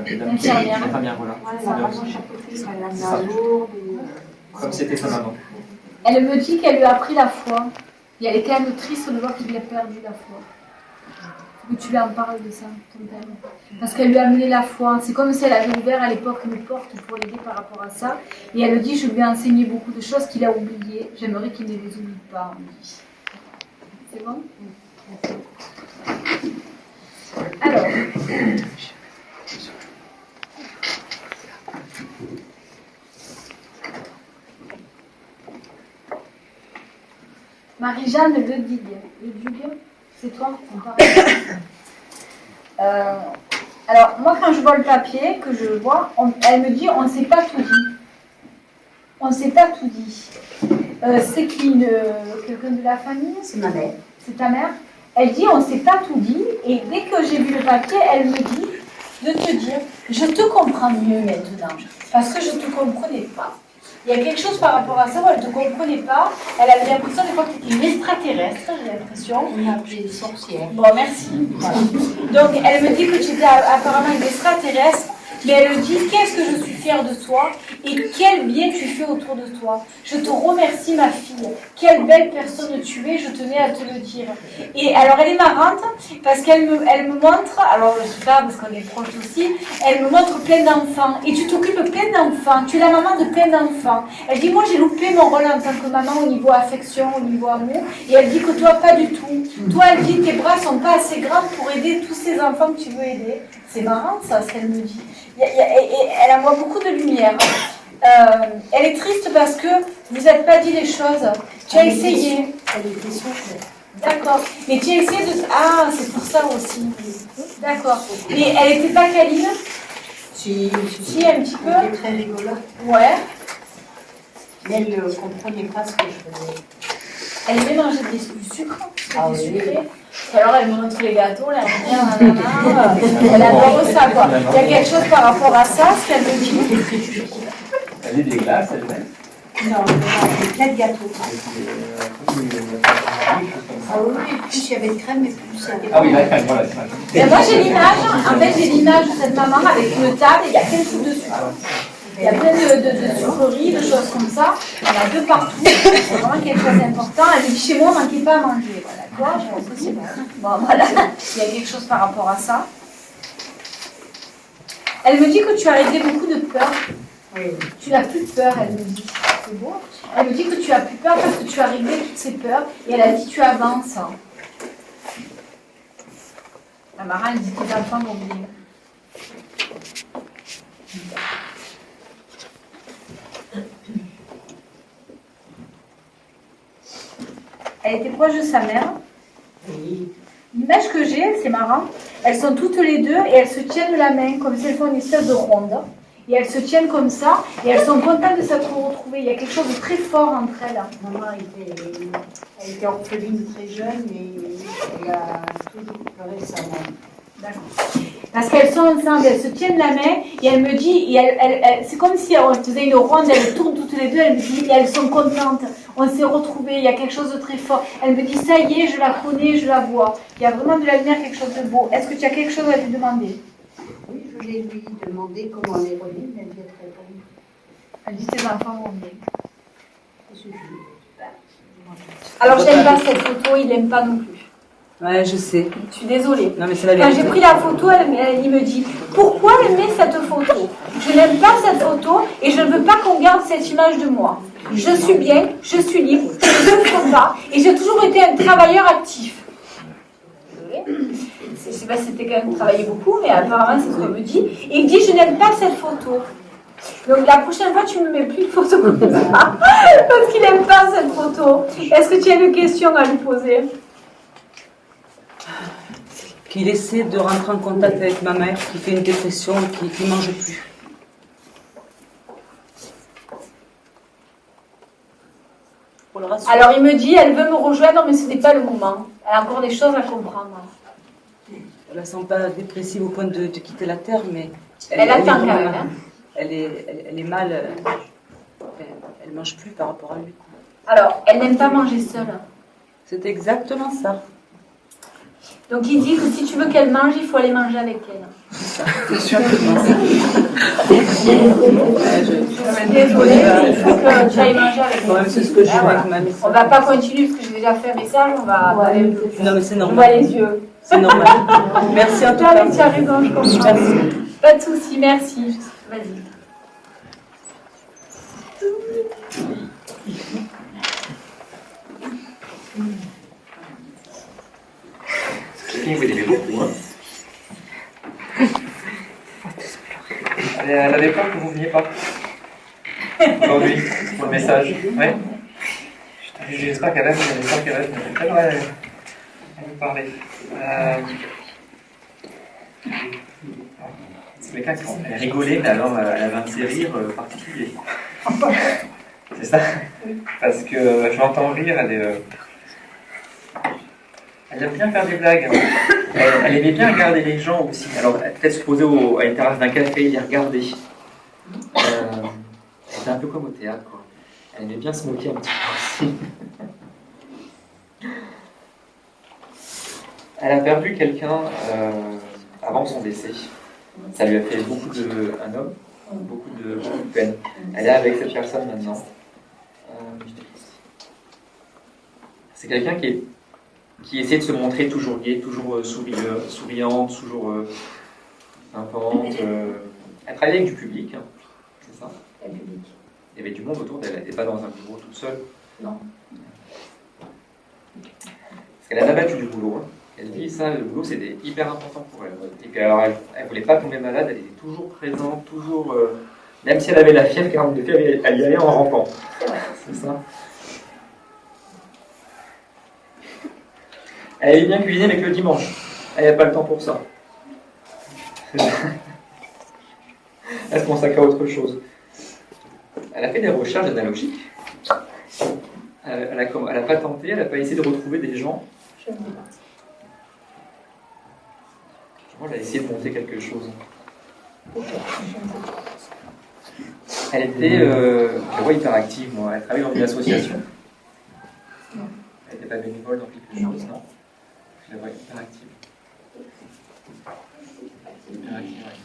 une infirmière. Voilà. Comme c'était sa maman. Elle me dit qu'elle lui a appris la foi. Et elle est quand même triste de voir qu'il a perdu la foi. Que tu lui en parles de ça, ton père. Parce qu'elle lui a amené la foi. C'est comme si elle avait ouvert à l'époque une porte pour l'aider par rapport à ça. Et elle me dit, je lui ai enseigné beaucoup de choses qu'il a oubliées. J'aimerais qu'il ne les oublie pas. C'est bon? Alors. Marie-Jeanne Le Dugue. Le Dugue, c'est toi? Alors, moi, quand je vois le papier, que je vois, elle me dit, on ne s'est pas tout dit. On ne s'est pas tout dit. C'est qui, quelqu'un de la famille? C'est ma mère. C'est ta mère? Elle dit, on ne s'est pas tout dit. Et dès que j'ai vu le papier, elle me dit de te dire, je te comprends mieux maintenant. Parce que je ne te comprenais pas. Il y a quelque chose par rapport à ça où elle ne te comprenait pas. Elle avait l'impression des fois que tu étais une extraterrestre, j'ai l'impression. On m'a appelée des sorcières. Bon, merci. Voilà. Donc, elle me dit que tu étais apparemment une extraterrestre, mais elle me dit, qu'est-ce que je suis fière de toi et quel bien tu fais autour de toi. Je te remercie, ma fille. Quelle belle personne tu es, je tenais à te le dire. Et alors, elle est marrante parce qu'elle me montre, alors je sais pas, parce qu'on est proches aussi, elle me montre plein d'enfants. Et tu t'occupes plein d'enfants. Tu es la maman de plein d'enfants. Elle dit, moi, j'ai loupé mon rôle en tant que maman au niveau affection, au niveau amour. Et elle dit que toi, pas du tout. Toi, elle dit, tes bras sont pas assez grands pour aider tous ces enfants que tu veux aider. C'est marrant, ça, ce qu'elle me dit. Et elle envoie beaucoup de lumière. Elle est triste parce que vous n'êtes pas dit les choses. Tu as essayé. Elle était soufflée. D'accord. Mais tu as essayé de... Ah, c'est pour ça aussi. D'accord. Et elle n'était pas câline? Si, un petit peu. Elle était très rigolote. Ouais. Mais elle ne comprenait pas ce que je faisais. Elle aimait manger du sucre. Ah du oui. sucré. Alors elle me montre les gâteaux, là, elle adore ça, quoi. Il y a quelque chose par rapport à ça, ce qu'elle me dit. Elle est des glaces, elle-même. Non, il y avait 4 gâteaux. Ah oui, plus il y avait de crème, et plus il y avait... Ah oui, la crème, voilà. Et moi j'ai l'image, en fait j'ai l'image de cette maman avec une table et il y a plein de trucs de sucre. Il y a plein de sucreries, de choses comme ça. Il y en a deux partout. C'est vraiment quelque chose d'important. Elle me dit chez moi, on ne manquait pas à manger. Voilà, quoi, je pense que c'est bon. Bon, voilà. Il y a quelque chose par rapport à ça. Elle me dit que tu as réglé beaucoup de peur. Oui. Tu n'as plus peur, elle me dit. C'est beau. Elle me dit que tu as plus peur parce que tu as réglé toutes ces peurs. Et elle a dit tu avances. La Mara, elle dit tes enfants vont bien. Elle était proche de sa mère. Oui. L'image que j'ai, c'est marrant, elles sont toutes les deux et elles se tiennent la main comme si elles font une espèce de ronde. Et elles se tiennent comme ça et elles sont contentes de s'être retrouvées. Il y a quelque chose de très fort entre elles. Maman elle était orpheline très jeune et elle a récemment. D'accord. Parce qu'elles sont ensemble, elles se tiennent la main et elle me dit, et c'est comme si on faisait une ronde, elles tournent toutes les deux, elle me dit, et elles sont contentes, on s'est retrouvées, il y a quelque chose de très fort. Elle me dit, ça y est, je la connais, je la vois. Il y a vraiment de la lumière, quelque chose de beau. Est-ce que tu as quelque chose à lui demander? Oui, je voulais lui demander comment elle est revenue, mais elle vient de répondre. Elle dit, tes enfants vont bien. Ça suffit. Alors, j'aime pas cette photo, il n'aime pas non plus. Ouais, je sais. Je suis désolée. Non, mais c'est la Quand vérité. j'ai pris la photo, il me dit, pourquoi elle met cette photo? Je n'aime pas cette photo et je ne veux pas qu'on garde cette image de moi. Je suis bien, je suis libre, je ne fais pas et j'ai toujours été un travailleur actif. Je sais pas si c'était quand même travaillé beaucoup, mais apparemment c'est ce qu'on me dit. Et il dit, je n'aime pas cette photo. Donc la prochaine fois, tu ne me mets plus de photo comme ça, parce qu'il n'aime pas cette photo. Est-ce que tu as une question à lui poser? Qu'il essaie de rentrer en contact avec ma mère, qui fait une dépression, qui ne mange plus. Pour le rassurer. Alors il me dit, elle veut me rejoindre, mais ce n'est pas le moment. Elle a encore des choses à comprendre. Je la sens pas dépressive au point de quitter la terre, mais Elle attend quand est même, mal. hein. Elle est mal. Elle mange plus par rapport à lui. Alors, elle n'aime pas manger seule. C'est exactement ça. Donc il dit que si tu veux qu'elle mange, il faut aller manger avec elle. C'est sûr que Désolée, il faut que tu ailles manger avec elle. c'est ce que je fais Voilà. avec ma mère. On va pas continuer parce que j'ai déjà fait un message, on va aller un peu plus. Non, mais c'est Je vois normal. les yeux. C'est normal. Merci en tout Ah, cas. mais tu as raison, je comprends. Merci. Pas de souci, merci. Vas-y. Quelqu'un vous aimez beaucoup, hein. Elle avait peur que vous ne veniez pas. Aujourd'hui, pour le message. Ouais. J'espère qu'elle reste, j'espère qu'elle reste. Elle va nous parler. C'est quelqu'un qui elle rigolait, mais alors elle avait un petit rire particulier. C'est ça? Parce que je l'entends rire, elle aime bien faire des blagues. Elle aimait bien regarder les gens aussi. Alors, peut-être se poser à une terrasse d'un café et les regarder. C'était un peu comme au théâtre, quoi. Elle aimait bien se moquer un petit peu aussi. Elle a perdu quelqu'un avant son décès. Ça lui a fait un homme, beaucoup de peine. Elle est avec cette personne maintenant. C'est quelqu'un qui essaie de se montrer toujours gai, toujours souriante, toujours pimpante. Elle travaillait avec du public, hein, c'est ça? Le public. Il y avait du monde autour d'elle, elle n'était pas dans un bureau toute seule. Non. Parce qu'elle a abattu du boulot. Hein. Elle dit ça, le boulot c'était hyper important pour elle. Et puis alors elle ne voulait pas tomber malade, elle était toujours présente, toujours. Même si elle avait la fièvre, 42 fièvre, elle y allait en rampant. C'est ça. Elle aimait bien cuisiner, mais que le dimanche. Elle n'avait pas le temps pour ça. Elle se consacre à autre chose. Elle a fait des recherches analogiques. Elle n'a pas tenté, elle n'a pas essayé de retrouver des gens. Moi, elle a essayé de monter quelque chose. Elle était, je vois, hyper active, moi. Elle travaille dans une association. Elle n'était pas bénévole dans quelque chose, non? Je la vois hyper active. Hyper active, ouais.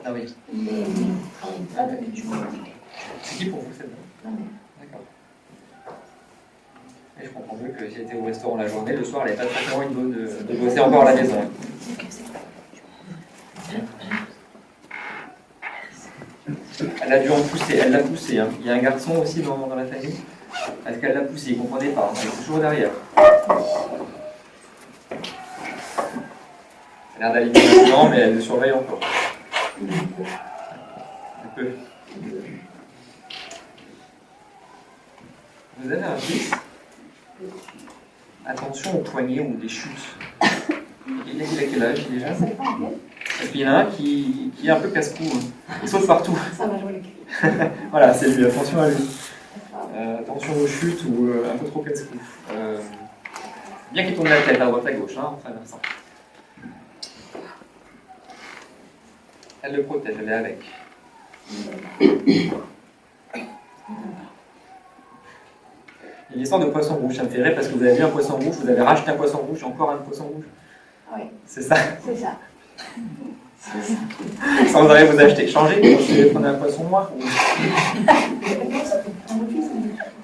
Ah oui. C'est qui pour vous, celle-là? D'accord. Et je comprends mieux que si elle était au restaurant la journée, le soir, elle n'avait pas très envie de bosser encore à la maison. Elle a dû en pousser, elle l'a poussé. Hein. Il y a un garçon aussi dans la famille. Parce qu'elle l'a poussé, il ne comprenait pas. Elle est toujours derrière. Elle a l'air d'aller maintenant, mais elle le surveille encore. Un peu. Vous avez un fils? Attention aux poignets ou des chutes. Il a quel âge déjà? Parce qu'il y en a un qui est un peu casse-cou. Hein. Il saute partout. Ça va jouer le cul. Voilà, c'est lui, attention à lui. Attention aux chutes ou un peu trop casse-cou. Bien qu'il tourne la tête à droite à gauche, hein, en traversant. Elle le protège, elle est avec. Il y a une histoire de poisson rouge, ça me fait rire parce que vous avez vu un poisson rouge, vous avez racheté un poisson rouge, encore un poisson rouge. Oui. C'est ça. C'est ça. Sans arrêt vous acheter. Changez, vous prenez un poisson noir. Ou...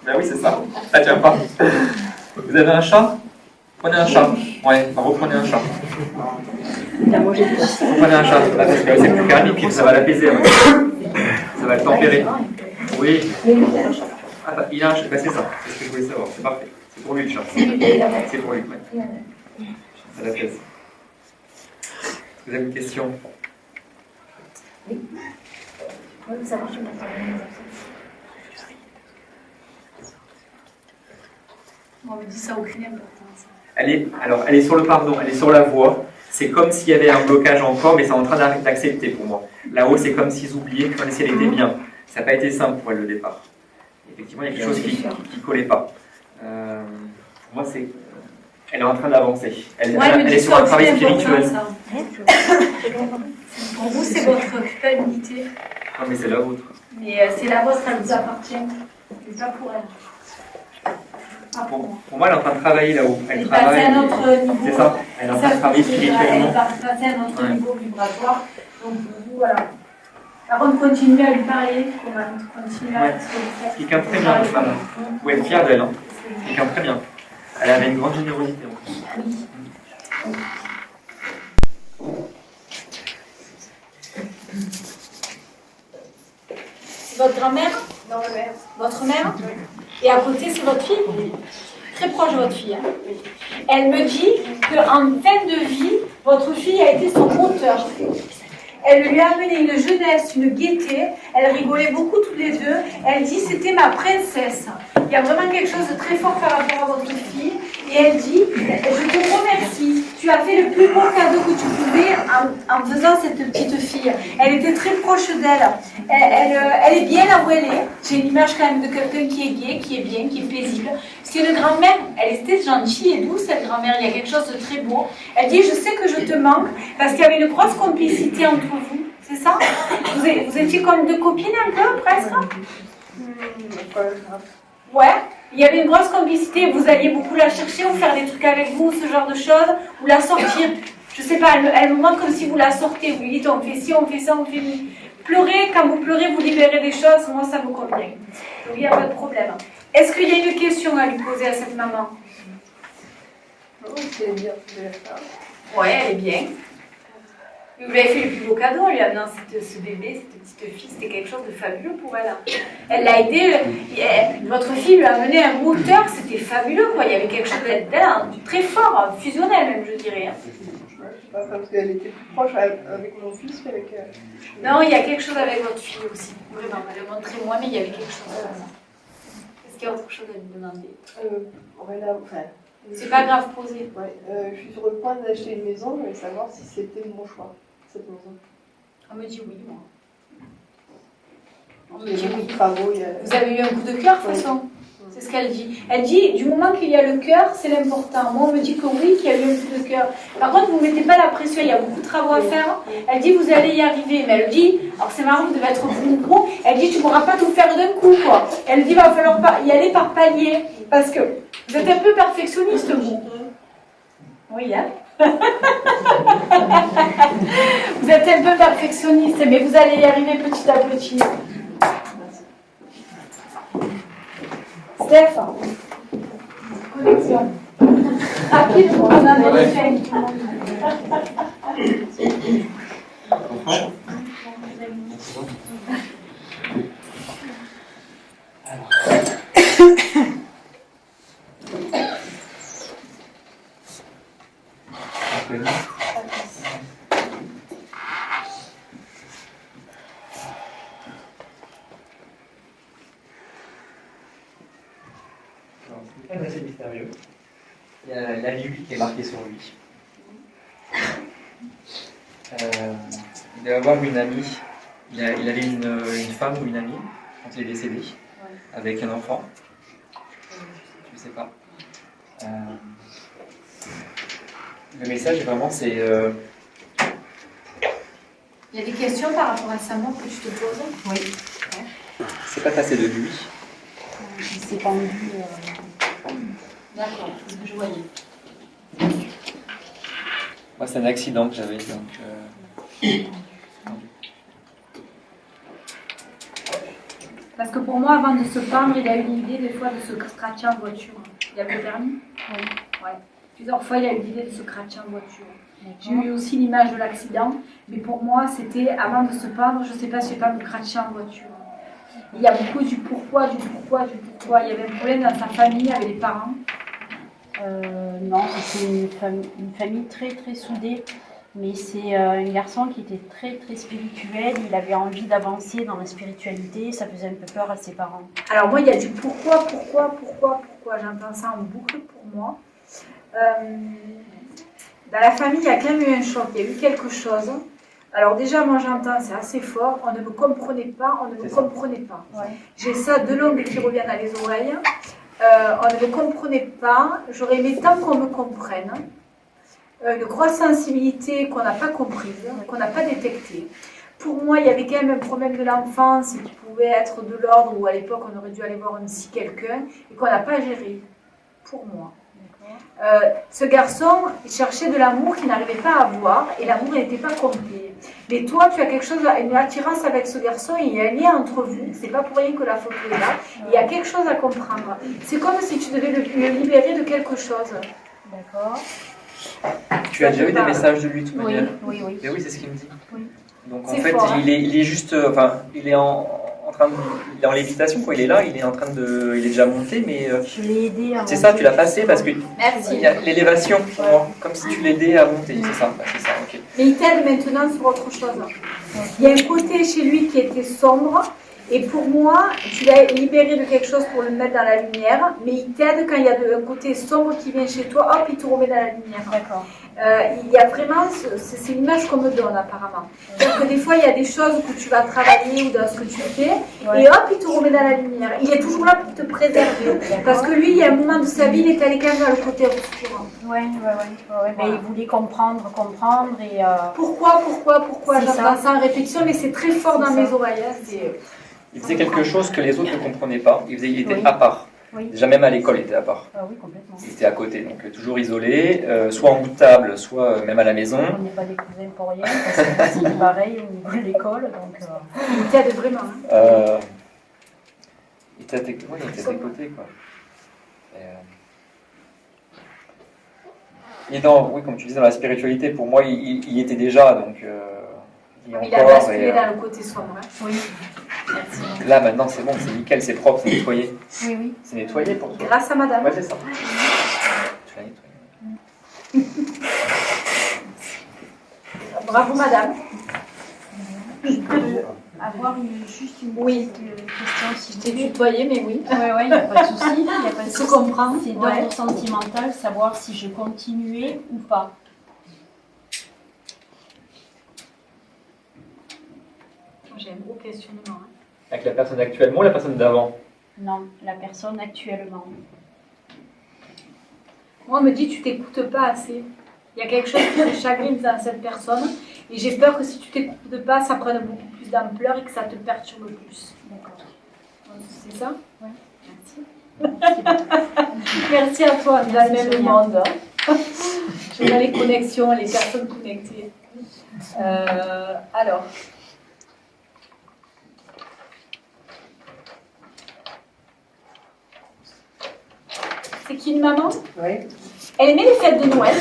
Ben oui, c'est ça. Ça tient pas. Vous avez un chat? Prenez un chat. Ouais, reprenez un chat. Reprenez un chat. Là, parce que c'est plus calme et puis ça va l'apaiser. Hein. Ça va le tempérer. Oui. Ah bah, il a un chat. Ben, c'est ça. C'est ce que je voulais savoir. C'est parfait. C'est pour lui le chat. C'est pour lui, ouais. Ça l'apaise. Vous avez une question? Oui. Oui, ça marche. On me dit ça aucune importance. Elle est sur le pardon, elle est sur la voie. C'est comme s'il y avait un blocage encore, mais c'est en train d'accepter pour moi. Là-haut, c'est comme s'ils oubliaient que si elle était bien. Ça n'a pas été simple pour elle le départ. Effectivement, il y a quelque chose qui ne collait pas. Pour moi, c'est... Elle est en train d'avancer. Elle est sur un travail spirituel. Pour vous, c'est votre culpabilité. Non, mais c'est la vôtre. Mais c'est la vôtre, elle vous appartient. C'est pas pour elle. Pour moi, elle est en train de travailler là-haut. Elle est passée à un autre niveau. C'est ça. Elle est en train de travailler spirituellement. Elle est passée à un autre niveau vibratoire. Donc, vous, voilà. Avant de continuer à lui parler, on va continuer à ce que vous faites. Quelqu'un très bien, cette femme. Vous pouvez être fier d'elle. Hein. Quelqu'un très bien. Elle avait une grande générosité en plus. Oui. C'est votre grand-mère? Non, ma mère. Votre mère? Et à côté, c'est votre fille? Très proche de votre fille. Hein? Elle me dit qu'en fin de vie, votre fille a été son moteur. Elle lui a amené une jeunesse, une gaieté. Elle rigolait beaucoup tous les deux. Elle dit c'était ma princesse. Il y a vraiment quelque chose de très fort par rapport à votre fille. Et elle dit je te remercie. Tu as fait le plus beau cadeau que tu pouvais en faisant cette petite fille. Elle était très proche d'elle. Elle est bien là où elle est. J'ai une image quand même de quelqu'un qui est gai, qui est bien, qui est paisible. Parce qu'une grand-mère, elle était gentille et douce, cette grand-mère. Il y a quelque chose de très beau. Elle dit je sais que je te manque parce qu'il y avait une grosse complicité entre vous. C'est ça? Vous étiez comme deux copines un peu, presque? Ouais. Il y avait une grosse complicité, vous alliez beaucoup la chercher ou faire des trucs avec vous, ce genre de choses, ou la sortir. Je sais pas, elle me montre comme si vous la sortez, vous lui dites on fait ci, on fait ça, on fait mi. Pleurez, quand vous pleurez, vous libérez des choses, moi ça me convient. Donc il n'y a pas de problème. Est-ce qu'il y a une question à lui poser à cette maman? C'est bien, Ouais, elle est bien. Vous lui avez fait le plus beau cadeau en lui amenant ce bébé, cette petite fille, c'était quelque chose de fabuleux pour elle. Elle l'a aidé, votre fille lui a amené un moteur, c'était fabuleux quoi, il y avait quelque chose d'elle très fort, fusionnel même je dirais. Je sais pas, parce qu'elle était plus proche avec mon fils qu'avec... Non, il y a quelque chose avec votre fille aussi, vraiment, elle le montrait moi, mais il y avait quelque chose. Est-ce qu'il y a autre chose à lui demander? C'est pas grave, posé. Ouais, je suis sur le point d'acheter une maison, je voulais savoir si c'était mon choix, cette maison. On me dit oui, moi. Il y a beaucoup de travaux. Vous avez eu un coup de cœur, de toute façon. C'est ce qu'elle dit. Elle dit, du moment qu'il y a le cœur, c'est l'important. Moi, on me dit que oui, qu'il y a eu un coup de cœur. Par contre, vous ne mettez pas la pression, il y a beaucoup de travaux à faire. Elle dit, vous allez y arriver. Mais elle dit, alors c'est marrant, vous devez être beaucoup. Elle dit, tu ne pourras pas tout faire d'un coup, quoi. Elle dit, il va falloir y aller par palier. Parce que vous êtes un peu perfectionniste, vous. Oui, hein. Vous êtes un peu perfectionniste, mais vous allez y arriver petit à petit. Steph, connexion. Rapide, on en a des faits. C'est assez mystérieux. Il y a la vie qui est marquée sur lui. Il devait avoir une amie. Il avait une femme ou une amie quand il est décédé. avec un enfant. Je ne sais pas. Le message, vraiment, c'est... Il y a des questions par rapport à sa mort que je te pose? Oui. C'est pas passé de lui. Il s'est pendu. D'accord, c'est ce que je voyais. Moi, c'est un accident que j'avais, donc... Parce que pour moi, avant de se pendre, il a eu l'idée des fois de se scratcher en voiture. Il avait le permis? Oui. Ouais. Plusieurs fois, il a eu l'idée de se scratcher en voiture. J'ai eu aussi l'image de l'accident, mais pour moi, c'était avant de se pendre, je ne sais pas si je vais pas me scratcher en voiture. Il y a beaucoup du pourquoi, du pourquoi, du pourquoi. Il y avait un problème dans sa famille avec les parents. Non, c'était une famille très très soudée, mais c'est un garçon qui était très très spirituel. Il avait envie d'avancer dans la spiritualité, ça faisait un peu peur à ses parents. Alors moi, il y a du pourquoi. J'entends ça en boucle pour moi. Dans la famille, il y a quand même eu un choc, il y a eu quelque chose. Alors déjà, moi j'entends, c'est assez fort, on ne me comprenait pas, Ouais. J'ai ça de longue qui revient dans les oreilles. On ne me comprenait pas, j'aurais aimé tant qu'on me comprenne. Une grosse sensibilité qu'on n'a pas comprise, qu'on n'a pas détectée. Pour moi, il y avait quand même un problème de l'enfance qui pouvait être de l'ordre où à l'époque on aurait dû aller voir un psy quelqu'un et qu'on n'a pas géré, pour moi. Ce garçon cherchait de l'amour qu'il n'arrivait pas à avoir et l'amour n'était pas complet. Mais toi, tu as quelque chose, une attirance avec ce garçon et il y a un lien entre vous. C'est pas pour rien que la photo est là. Il y a quelque chose à comprendre. C'est comme si tu devais le libérer de quelque chose. D'accord. Tu as déjà eu des messages de lui de toute manière? Oui. Et oui, c'est ce qu'il me dit. Oui. Donc en C'est fait, fort, hein. il est juste, il est en train de, il est en lévitation quoi. Il est là, il est déjà monté, mais Je l'ai aidé à c'est ça, tu l'as passé parce que Merci. il y a l'élévation pour moi, comme si tu l'aidais à monter. C'est ça, ok. Mais il t'aide maintenant sur autre chose. Il y a un côté chez lui qui était sombre. Et pour moi, tu l'as libéré de quelque chose pour le mettre dans la lumière. Mais il t'aide quand il y a un côté sombre qui vient chez toi. Hop, il te remet dans la lumière. D'accord. Il y a vraiment, c'est l'image qu'on me donne apparemment. C'est-à-dire que des fois, il y a des choses que tu vas travailler ou dans ce que tu fais. Et hop, il te remet dans la lumière. Il est toujours là pour te préserver. Parce que lui, il y a un moment de sa vie, il est allé quand même dans le côté obscur. Ouais. Mais il voulait comprendre et... Pourquoi C'est j'entends ça. ça en répétition, mais c'est très fort dans mes oreilles. Il faisait quelque chose que les autres ne comprenaient pas. Il était Oui. à part. Oui. Déjà même à l'école, il était à part. Ah oui, complètement. Il était à côté, donc toujours isolé, soit en bout de table, soit même à la maison. On n'est pas des cousins pour rien, parce que c'est pareil au niveau de l'école, donc... Il t'aide vraiment. Hein. Il était à tes côtés, quoi. Et oui, comme tu disais, dans la spiritualité, pour moi, il y était déjà, donc Il a basculé dans le côté sombre. Hein. Oui, merci. Là, maintenant, c'est bon, c'est nickel, c'est propre, c'est nettoyé. Oui. C'est nettoyé pour toi. Grâce à madame. Ouais, c'est ça. Tu l'as nettoyé. Bravo madame. Je peux avoir juste une petite question, si vous T'es voulez. tutoyée, mais oui. Oui, il n'y a pas de souci. Se comprend. C'est d'ordre sentimental, savoir si je continuais ou pas. J'ai un gros questionnement. Hein. Avec la personne actuellement ou la personne d'avant? Non, la personne actuellement. Moi, on me dit tu t'écoutes pas assez. Il y a quelque chose qui te chagrine dans cette personne. Et j'ai peur que si tu t'écoutes pas, ça prenne beaucoup plus d'ampleur et que ça te perturbe plus. D'accord. C'est ça? Oui. Merci. Merci à toi, dans le même monde. Je vois les connexions, les personnes connectées. Alors. C'est qui une maman? Oui. Elle aimait les fêtes de Noël.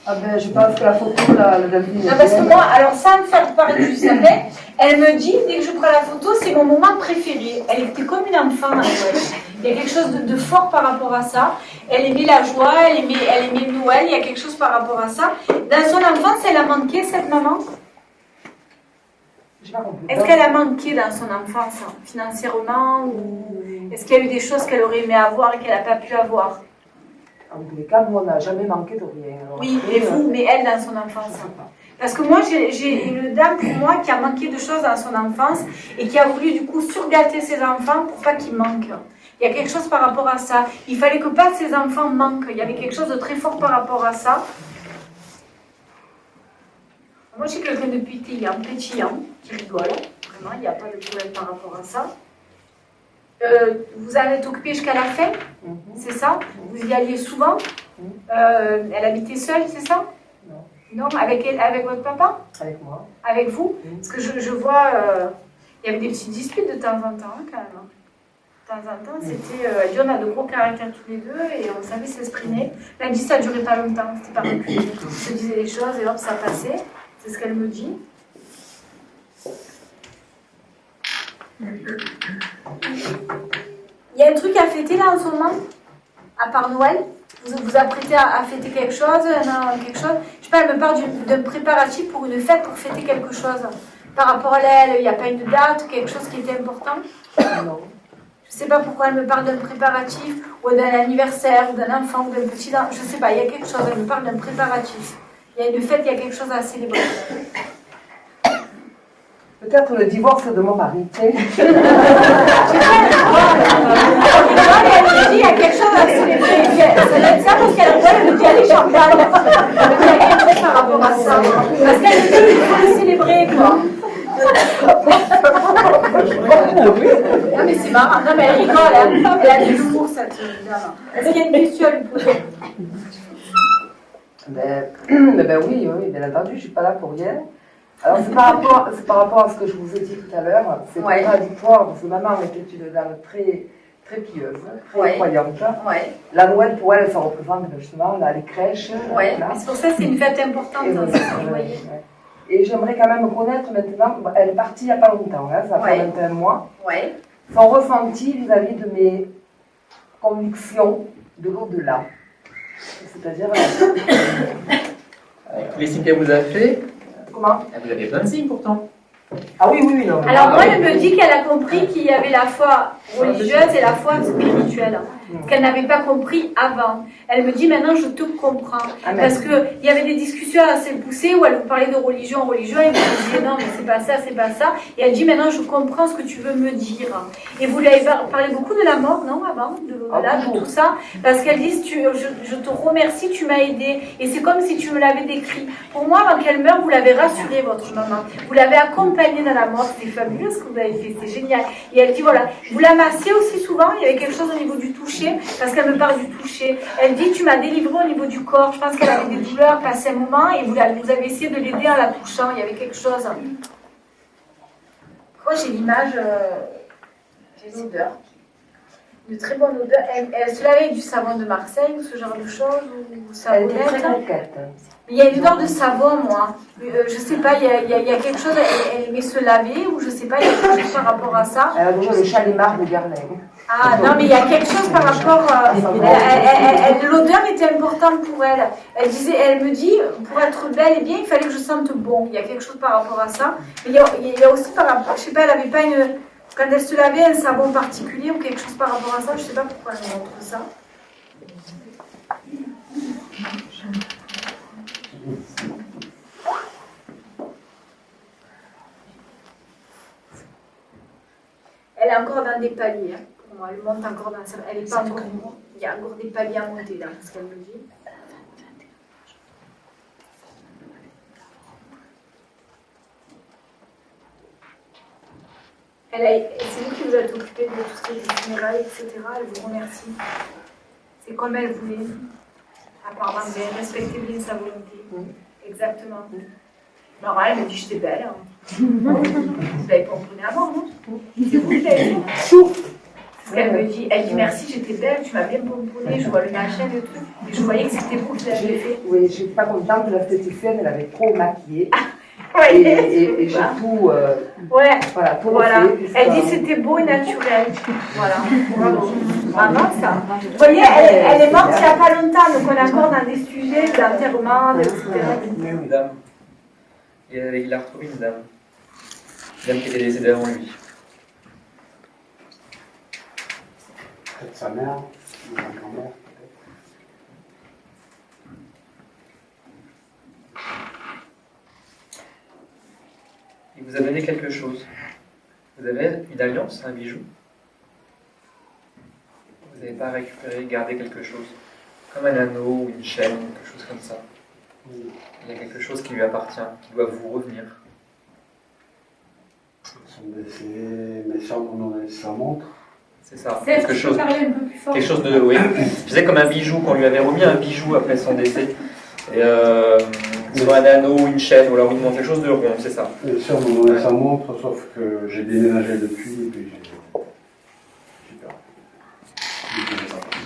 Ah ben, je pense que la photo, la Delphine. Non, parce que moi, alors sans me faire parler du sapin, elle me dit, dès que je prends la photo, c'est mon moment préféré. Elle était comme une enfant à Noël. Il y a quelque chose de fort par rapport à ça. Elle aimait la joie, elle aimait Noël, il y a quelque chose par rapport à ça. Dans son enfance, elle a manqué, cette maman? J'ai pas compris. Est-ce qu'elle a manqué dans son enfance, financièrement, ou est-ce qu'il y a eu des choses qu'elle aurait aimé avoir et qu'elle n'a pas pu avoir? En tous les cas, nous, on n'a jamais manqué de rien. Alors, Oui, après, mais vous, mais elle dans son enfance. Parce que moi, j'ai une dame pour moi qui a manqué de choses dans son enfance et qui a voulu du coup surgâter ses enfants pour pas qu'ils manquent. Il y a quelque chose par rapport à ça. Il fallait que pas ses enfants manquent. Il y avait quelque chose de très fort par rapport à ça. Moi, je suis quelqu'un de pétillant, qui rigole. Vraiment, il n'y a pas de problème par rapport à ça. Vous en êtes occupé jusqu'à la fin, c'est ça? Vous y alliez souvent? Elle habitait seule, c'est ça? Non, avec votre papa? Avec moi. Avec vous? Parce que je vois, il y avait des petites disputes de temps en temps, hein, quand même. De temps en temps, c'était... on a de gros caractères tous les deux et on savait s'exprimer. Elle dit ça ne durait pas longtemps, c'était pas reculé. On se disait les choses et hop, ça passait. C'est ce qu'elle me dit. Il y a un truc à fêter là en ce moment? À part Noël? Vous vous apprêtez à fêter quelque chose? Quelque chose? Je sais pas, elle me parle d'un préparatif pour une fête, pour fêter quelque chose. Par rapport à elle, il n'y a pas une date, quelque chose qui était important? Non. Je sais pas pourquoi elle me parle d'un préparatif, ou d'un anniversaire, ou d'un enfant, ou d'un petit... Je sais pas, il y a quelque chose, elle me parle d'un préparatif. Il y a une fête, il y a quelque chose à célébrer. Peut-être le divorce de mon mari, tu sais. Elle me dit, il y a quelque chose à célébrer. Ça doit être ça parce qu'elle me dit, allez, champagne. Elle me dit, il y a quelque chose par rapport à ça. Parce qu'elle me dit, il faut le célébrer, quoi. Non, mais c'est marrant. Non, mais elle rigole, elle a de l'humour, cette dame. Est-ce qu'il y a une question à lui poser? Ben oui, bien entendu, je ne suis pas là pour rien. Alors c'est par rapport à ce que je vous ai dit tout à l'heure, c'est contradictoire parce que maman était une dame très, très pieuse, très croyante. Ouais. La Noël pour elle, ça représente justement les crèches. Ouais, c'est pour ça que c'est une fête importante, vous voyez. Et j'aimerais quand même connaître maintenant, elle est partie il n'y a pas longtemps, hein, ça fait 21 mois, son ressenti vis-à-vis de mes convictions de l'au-delà. C'est-à-dire... Les signes qu'elle vous a fait, comment? vous avez plein de signes pourtant. Ah oui, non. Alors moi, elle me dit qu'elle a compris qu'il y avait la foi religieuse et la foi spirituelle, qu'elle n'avait pas compris avant. Elle me dit maintenant, je te comprends. Parce qu'il y avait des discussions assez poussées où elle vous parlait de religion, et vous me disiez non, mais c'est pas ça, c'est pas ça. Et elle dit maintenant, je comprends ce que tu veux me dire. Et vous lui avez parlé beaucoup de la mort, non, avant, de l'au-delà, de tout ça. Parce qu'elle dit, je te remercie, tu m'as aidé. Et c'est comme si tu me l'avais décrit. Pour moi, avant qu'elle meure, vous l'avez rassurée, votre maman. Vous l'avez accompagnée dans la mort. C'est fabuleux ce que vous avez fait, c'est génial. Et elle dit, voilà, vous la massiez aussi souvent, il y avait quelque chose au niveau du toucher, parce qu'elle me parle du toucher. Elle dit, tu m'as délivré au niveau du corps. Je pense qu'elle avait des douleurs passé un moment et vous avez essayé de l'aider en la touchant. Il y avait quelque chose. Moi, j'ai l'image, j'ai l'odeur. Une très bonne odeur. Elle se lavait avec du savon de Marseille ou ce genre de choses, ou savonnette. Elle était très coquette. Il y a une odeur de savon, moi. Je sais pas, il y a quelque chose, elle aimait se laver, ou je sais pas, il y a quelque chose par rapport à ça. Elle a déjà le chalimard de Garlin. Ah non, mais il y a quelque chose par rapport... l'odeur était importante pour elle. Elle me dit, pour être belle et bien, il fallait que je sente bon. Il y a quelque chose par rapport à ça. Mais il y a aussi par rapport... Je sais pas, elle n'avait pas une... Quand elle se lavait, un savon particulier ou quelque chose par rapport à ça, je sais pas pourquoi elle me montre ça. Elle est encore dans des paliers. Hein. Pour moi, elle monte encore dans ça. Elle est pas encore. Il y a encore des paliers à monter là, ce qu'elle me dit. C'est vous qui vous êtes occupé de tout ce qui est des funérailles, etc. Elle vous remercie. C'est comme elle voulait. Apparemment, vous avez respecté bien sa volonté. Exactement. Alors, elle me dit, j'étais belle. Hein. Vous l'avez pomponné avant, non? C'est vous qui l'avez dit. C'est ce qu'elle me dit. Elle dit, merci, j'étais belle, tu m'as bien pomponné, je vois le machin et tout. Et je voyais que c'était vous qui l'avez fait. Oui, je suis pas contente de l'esthéticienne, elle avait trop maquillé. Ouais, et j'ai tout, voilà, tout refait. Elle dit c'était beau et naturel. Voilà. Bravo. Bravo ça. Vous voyez, elle est morte il n'y a pas longtemps, donc on est encore dans des sujets d'enterrement, etc. Oui, une dame. Il a retrouvé une dame. Une dame qui était décédée avant lui. Peut-être sa mère, ou sa grand-mère. vous a donné quelque chose. Vous avez une alliance, un bijou. Vous n'avez pas récupéré, gardé quelque chose. Comme un anneau ou une chaîne, quelque chose comme ça. Il y a quelque chose qui lui appartient, qui doit vous revenir. Mes soeurs m'ont donné sa montre. C'est ça. Quelque chose de. Oui. Je disais comme un bijou, qu'on lui avait remis un bijou après son décès. Et soit un anneau, une chaîne, ou alors une montre, quelque chose de rond, c'est ça. Mes soeurs m'ont donné sa montre, sauf que j'ai déménagé depuis et puis j'ai perdu.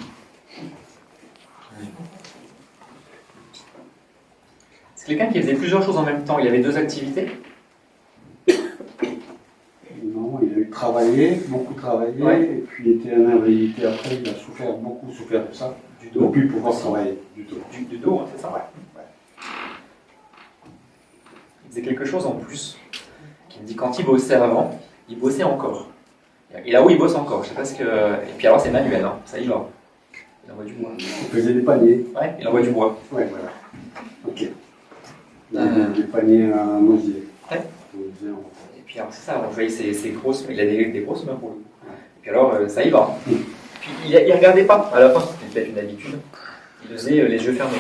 C'est quelqu'un qui faisait plusieurs choses en même temps. Il avait 2 activités. Non, il a eu travaillé, beaucoup travaillé, et puis il était en invalidité après, il a beaucoup souffert de ça. Du dos. Depuis pouvoir travailler, du dos. Du dos, hein, c'est ça. Ouais. Il faisait quelque chose en plus. Qui me dit quand il bossait avant, il bossait encore. Et là où il bosse encore, je sais pas ce que. Et puis alors c'est manuel, hein, ça y va. Il envoie du bois. Il faisait des paniers. Ouais, il envoie du bois. Ouais, voilà. Ok. Des paniers à osier. Ouais. Et puis alors c'est ça, on voyait ses grosses, il a des grosses mains pour le coup. Et puis alors ça y va. Puis il regardait pas, à la fin, c'était peut-être une habitude. Il faisait les yeux fermés.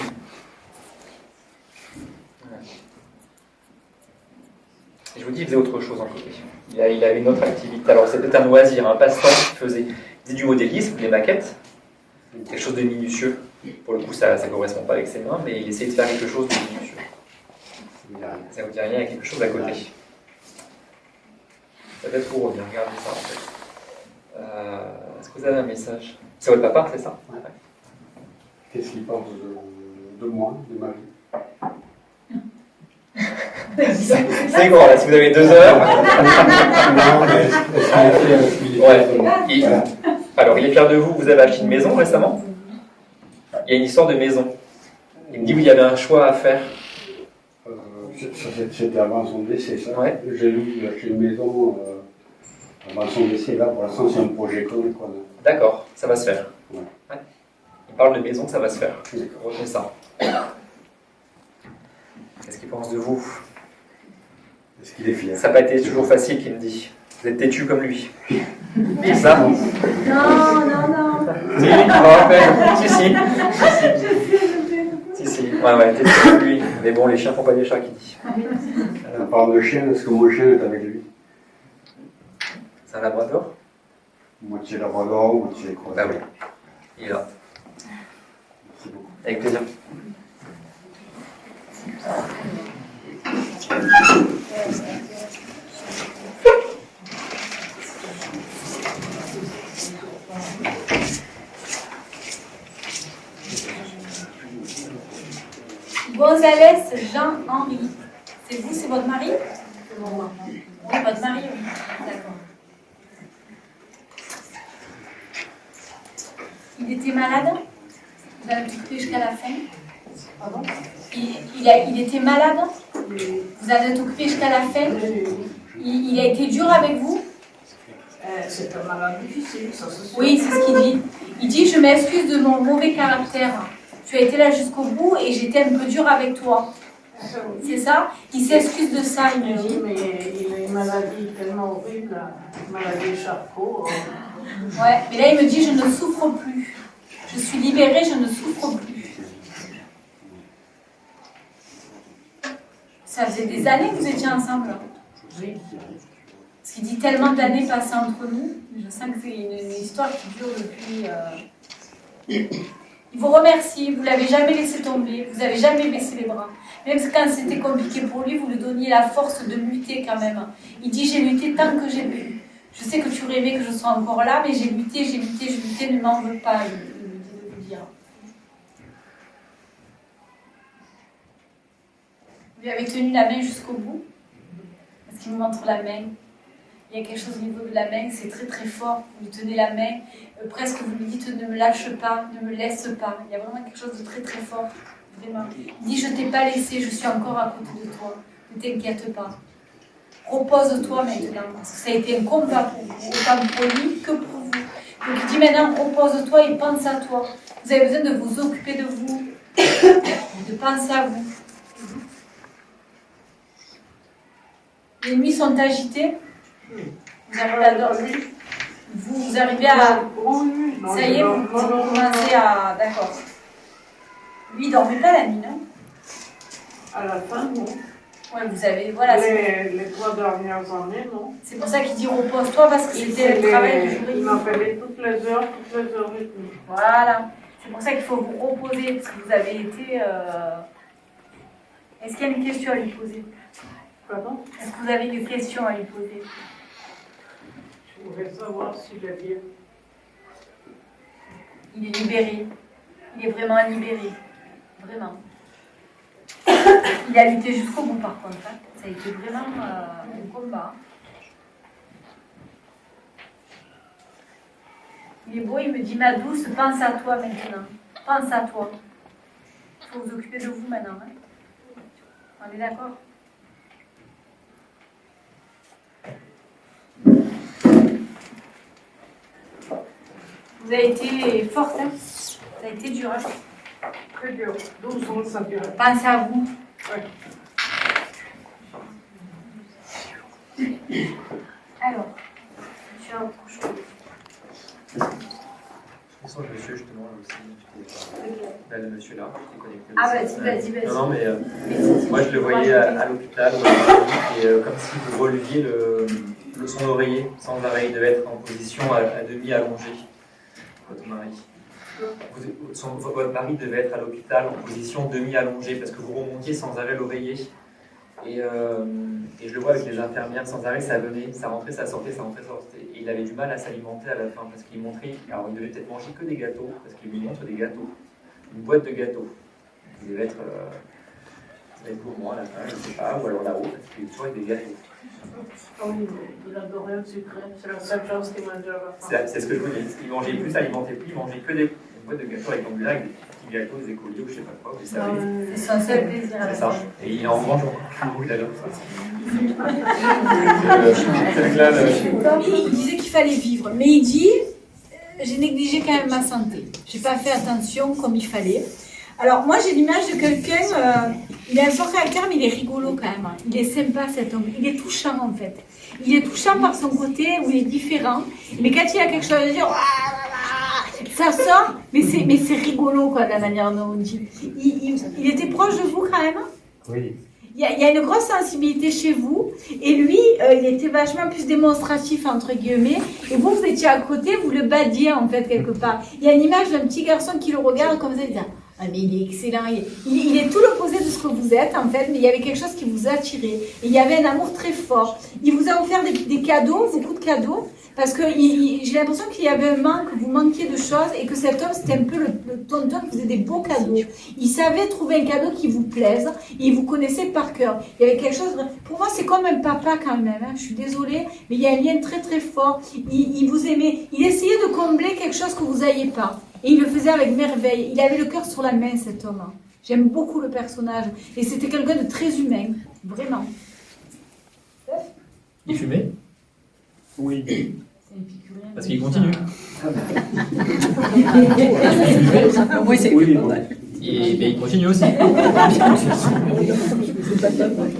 Et je vous dis, il faisait autre chose en côté. Il avait une autre activité. Alors c'est peut-être un loisir, un passe-temps qu'il faisait. Il faisait du modélisme, des maquettes, quelque chose de minutieux. Pour le coup, ça ne correspond pas avec ses mains, mais il essayait de faire quelque chose de minutieux. Ça vous dit rien, il y a quelque chose à côté. Ça peut être pour revenir, regardez ça en fait. Est-ce que vous avez un message? C'est votre papa, c'est ça? Ouais. Qu'est-ce qu'il pense de moi, de ma vie? C'est grand là, si vous avez 2 heures. Non, mais Alors, il est fier de vous, vous avez acheté une maison récemment. Il y a une histoire de maison. Il me dit qu'il y avait un choix à faire. C'était avant son décès, ça. Ouais. J'ai lu acheter une maison avant son décès, là, pour l'instant, c'est un projet connu, quoi. D'accord, ça va se faire. Ouais. Ouais. Il parle de maison, ça va se faire. D'accord. Retenez ça. Qu'est-ce qu'il pense de vous? Est-ce qu'il est fier? Ça n'a pas été toujours facile, qu'il me dit. Vous êtes têtu comme lui. C'est ça? Non, non, non. Si, si. Ouais, têtu comme lui. Mais bon, les chiens font pas des chats, qui dit. On parle de chien, est-ce que mon chien est avec lui? C'est un labrador? Moitié labrador, moitié croisé. Ah oui. Il est là. Merci beaucoup. Avec plaisir. Gonzalez Jean-Henri. C'est vous, c'est votre mari? Oui, votre mari, oui. D'accord. Il était malade? Vous avez occupé jusqu'à la fin? Pardon? Il était malade? Vous avez occupé jusqu'à la fin? Il a été dur avec vous? C'est un malade difficile, ça se Oui, c'est ce qu'il dit. Il dit, je m'excuse de mon mauvais caractère. Tu as été là jusqu'au bout et j'étais un peu dur avec toi. C'est ça? Il s'excuse de ça, il me dit. Mais il a une maladie tellement horrible, une maladie Charcot. Ouais, mais là il me dit, je ne souffre plus. Je suis libérée, je ne souffre plus. Ça faisait des années que vous étiez ensemble. Oui. Parce qu'il dit tellement d'années passées entre nous. Je sens que c'est une histoire qui dure depuis... Il vous remercie, vous ne l'avez jamais laissé tomber, vous n'avez jamais baissé les bras. Même quand c'était compliqué pour lui, vous lui donniez la force de lutter quand même. Il dit, j'ai lutté tant que j'ai pu. Je sais que tu rêvais que je sois encore là, mais j'ai lutté, ne m'en veux pas, il me dit de vous dire. Vous lui avez tenu la main jusqu'au bout, parce qu'il me montre la main. Il y a quelque chose au niveau de la main, c'est très très fort. Vous lui tenez la main, presque vous lui dites ne me lâche pas, ne me laisse pas. Il y a vraiment quelque chose de très très fort. Vraiment. Il dit je t'ai pas laissé, je suis encore à côté de toi. Ne t'inquiète pas. Repose-toi maintenant, parce que ça a été un combat pour vous, autant pour lui que pour vous. Donc il dit maintenant repose-toi et pense à toi. Vous avez besoin de vous occuper de vous, de penser à vous. Les nuits sont agitées. Vous arrivez à dormir. Vous arrivez à... Ça y est, vous commencez à... D'accord. Lui, il ne dormait pas la nuit, non? À la fin, non. Ouais, vous avez... Voilà. Les 3 dernières années, non. C'est pour ça qu'il dit repose-toi, parce que c'était le travail du jour. Il m'appelait toutes les heures et demie. Voilà. C'est pour ça qu'il faut vous reposer, parce que vous avez été... Est-ce qu'il y a une question à lui poser? Pardon? Est-ce que vous avez des questions à lui poser? Je voudrais savoir s'il est bien. Il est libéré. Il est vraiment libéré. Vraiment. Il a lutté jusqu'au bout, par contre. Hein. Ça a été vraiment un combat. Il est beau, il me dit, ma douce, pense à toi maintenant. Pense à toi. Il faut vous occuper de vous maintenant. Hein. On est d'accord? Vous avez été forte, hein? Ça a été dur, hein? Très dur. 12 ans, ça dure. Pensez à vous. Ouais. Alors, tu as autre chose. Je sens le monsieur justement là aussi. Là, le monsieur là, qui est connecté. Ah, aussi. vas-y. Non, mais moi je le voyais à l'hôpital, et comme si vous releviez son oreiller sans arrêt. Il devait être en position à demi allongée, votre mari. Votre mari devait être à l'hôpital en position demi-allongée parce que vous remontiez sans arrêt l'oreiller. Et je le vois avec les infirmières, sans arrêt, ça venait, ça rentrait, ça sortait, ça rentrait, ça sortait. Et il avait du mal à s'alimenter à la fin parce qu'il montrait, alors il devait peut-être manger que des gâteaux, parce qu'il lui montre des gâteaux, une boîte de gâteaux. Il devait être gourmand à la fin, je ne sais pas, ou alors là-haut, parce qu'il est toujours avec des gâteaux. Oui, il adorait le sucré, c'est la seule chose qu'il mangeait à la fin. C'est ce que je vous dis, il mangeait plus, s'alimentait plus, il mangeait que des boîtes de gâteaux rectangulaires avec des petits gâteaux, des écoliers ou je ne sais pas quoi, vous savez. C'est son seul plaisir. C'est ça. Et il en mange encore plus d'ailleurs. Il disait qu'il fallait vivre, mais il dit j'ai négligé quand même ma santé. J'ai pas fait attention comme il fallait. Alors moi j'ai l'image de quelqu'un, il a un fort caractère mais il est rigolo quand même. Il est sympa cet homme, il est touchant en fait. Il est touchant par son côté où il est différent. Mais quand il a quelque chose à dire, ça sort, mais c'est rigolo quoi de la manière dont on dit. Il était proche de vous quand même? Oui. Il y a une grosse sensibilité chez vous, et lui, il était vachement plus démonstratif, entre guillemets, et vous étiez à côté, vous le badiez, en fait, quelque part. Il y a une image d'un petit garçon qui le regarde comme ça, il dit « Ah, mais il est excellent, il est tout l'opposé de ce que vous êtes, en fait, mais il y avait quelque chose qui vous attirait, et il y avait un amour très fort. Il vous a offert des cadeaux, beaucoup de cadeaux, parce que j'ai l'impression qu'il y avait un manque, vous manquiez de choses, et que cet homme, c'était un peu le tonton qui faisait des beaux cadeaux. Il savait trouver un cadeau qui vous plaise, et il vous connaissait par cœur. Il y avait quelque chose, pour moi, c'est comme un papa quand même, hein. Je suis désolée, mais il y a un lien très très fort. Il vous aimait, il essayait de combler quelque chose que vous n'aviez pas, et il le faisait avec merveille. Il avait le cœur sur la main, cet homme. J'aime beaucoup le personnage, et c'était quelqu'un de très humain, vraiment. Il fumait? Oui. Parce qu'il continue. Oui, c'est Mais il continue aussi.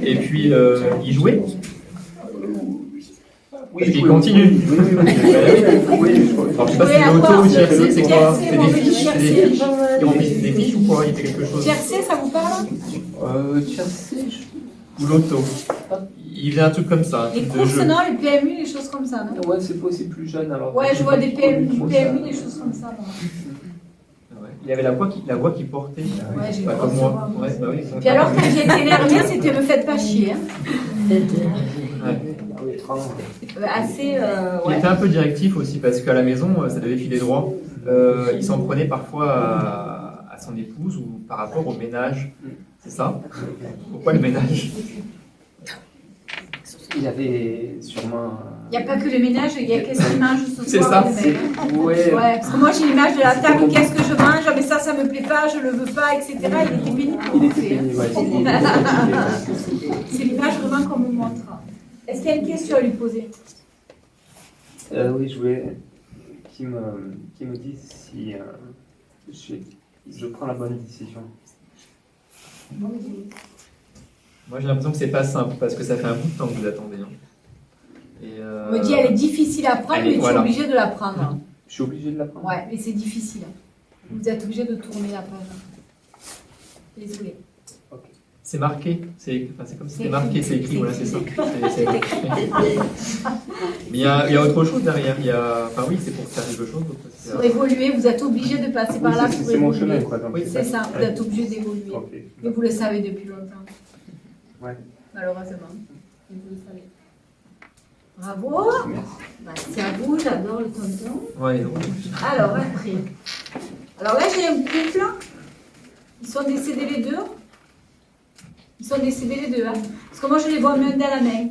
Et puis, il jouait. Oui, il continue. Oui, alors, je sais pas si c'est l'auto ou tiercé, c'est quoi? C'est des fiches? Il remplit des fiches ou quoi? Il fait quelque chose? Tiercé, ça vous parle? Tiercé ou l'auto? Il faisait un truc comme ça. Les courses, non, les PMU, les choses comme ça, non? Ouais, c'est possible plus jeune alors. Ouais, je vois des PMU, des choses comme ça. Ouais. Il avait la voix qui portait. Ouais, j'ai pas comme moi. Ouais, bah oui, puis alors, quand j'ai été énervée, c'était me faites pas chier. Hein. Assez. Il était un peu directif aussi parce qu'à la maison, ça devait filer droit. Il s'en prenait parfois à son épouse ou par rapport au ménage. C'est ça? Pourquoi le ménage? Il avait sûrement. Il n'y a pas que le ménage, il y a qu'est-ce qu'il mange ce soir. C'est ça. Ouais, parce que moi j'ai l'image de la table, qu'est-ce que je mange, mais ça me plaît pas, je le veux pas, etc. Il était pénible. Il était pénible, c'est l'image vraiment qu'on me montre. Est-ce qu'il y a une question à lui poser? Oui, je voulais qu'il me dise si je prends la bonne décision. Moi, j'ai l'impression que c'est pas simple parce que ça fait un bout de temps que vous attendez. Hein. Et On me dit elle est difficile à prendre, mais tu es obligé de la prendre. Je suis obligé de la prendre. Ouais, mais c'est difficile. Vous êtes obligé de tourner la page. Désolée. C'est marqué, c'est comme si c'était marqué, c'est écrit, voilà, c'est ça. C'est écrit. Mais il y a autre chose derrière. Enfin oui, c'est pour faire quelque chose. Pour évoluer, vous êtes obligé de passer par là pour évoluer. C'est mon chemin, quoi. Oui, c'est ça, vous êtes obligé d'évoluer. Okay. Mais vous le savez depuis longtemps. Ouais. Malheureusement. Mais vous le savez. Bravo. Bah, c'est à vous, j'adore le tonton. Ouais, alors après. Alors là, j'ai un couple. Ils sont décédés les deux. Ils sont décédés les deux. Hein. Parce que moi, je les vois main dans la main.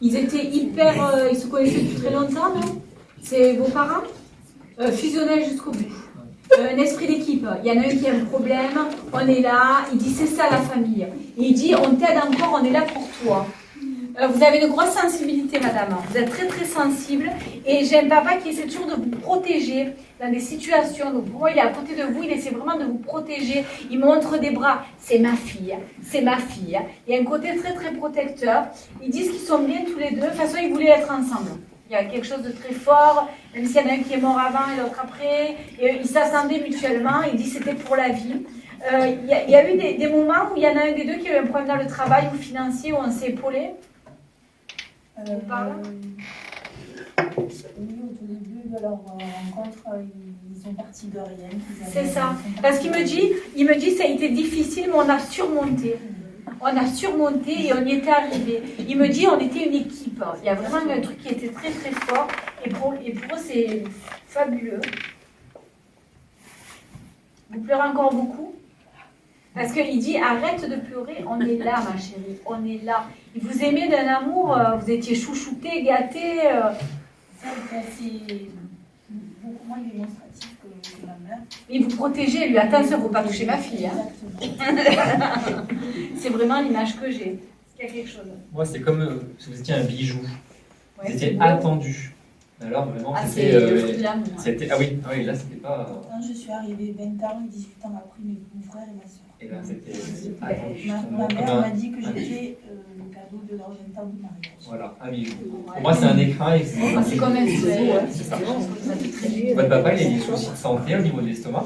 Ils étaient hyper... ils se connaissaient depuis très longtemps, non? C'est vos parents? Fusionnels jusqu'au bout. Un esprit d'équipe. Il y en a un qui a un problème. On est là. Il dit, c'est ça la famille. Et il dit, on t'aide encore, on est là pour toi. Vous avez une grosse sensibilité, madame. Vous êtes très très sensible. Et j'ai un papa qui essaie toujours de vous protéger dans des situations. Donc pour moi, il est à côté de vous. Il essaie vraiment de vous protéger. Il montre des bras. C'est ma fille. C'est ma fille. Il y a un côté très très protecteur. Ils disent qu'ils sont bien tous les deux. De toute façon, ils voulaient être ensemble. Il y a quelque chose de très fort. Même s'il y en a un qui est mort avant et l'autre après. Et ils s'attendaient mutuellement. Ils disent que c'était pour la vie. Il y a eu des moments où il y en a un des deux qui a eu un problème dans le travail ou financier, où on s'est épaulé. Oui, au tout début de leur rencontre, ils sont partis de rien. C'est ça. Parce qu'il me dit, ça a été difficile, mais on a surmonté. On a surmonté et on y était arrivé. Il me dit, on était une équipe. Il y a vraiment un truc qui était très très fort. Et pour eux, c'est fabuleux. Vous pleurez encore beaucoup? Parce qu'il dit, arrête de pleurer, on est là, ma chérie, on est là. Il vous aimait d'un amour, vous étiez chouchouté, gâté. Ça, c'est beaucoup moins démonstratif que ma mère. Il vous protégeait, lui, attention, il ne faut pas toucher ma fille. Hein. C'est vraiment l'image que j'ai. Est-ce qu'il y a quelque chose? Moi, c'est comme si vous étiez un bijou. Ouais, vous étiez attendu. Alors vraiment, c'était... ah oui, là, c'était pas... Quand je suis arrivée 20 ans et 18 ans après, mon frère et ma soeur. Et là, c'était attendu. Ma mère m'a dit que j'étais le cadeau de leur 20 ans de mariage. Voilà, un bijou. Pour moi, c'est un écrin. C'est comme un c'est ça. Votre papa, il a eu des soucis de santé au niveau de l'estomac.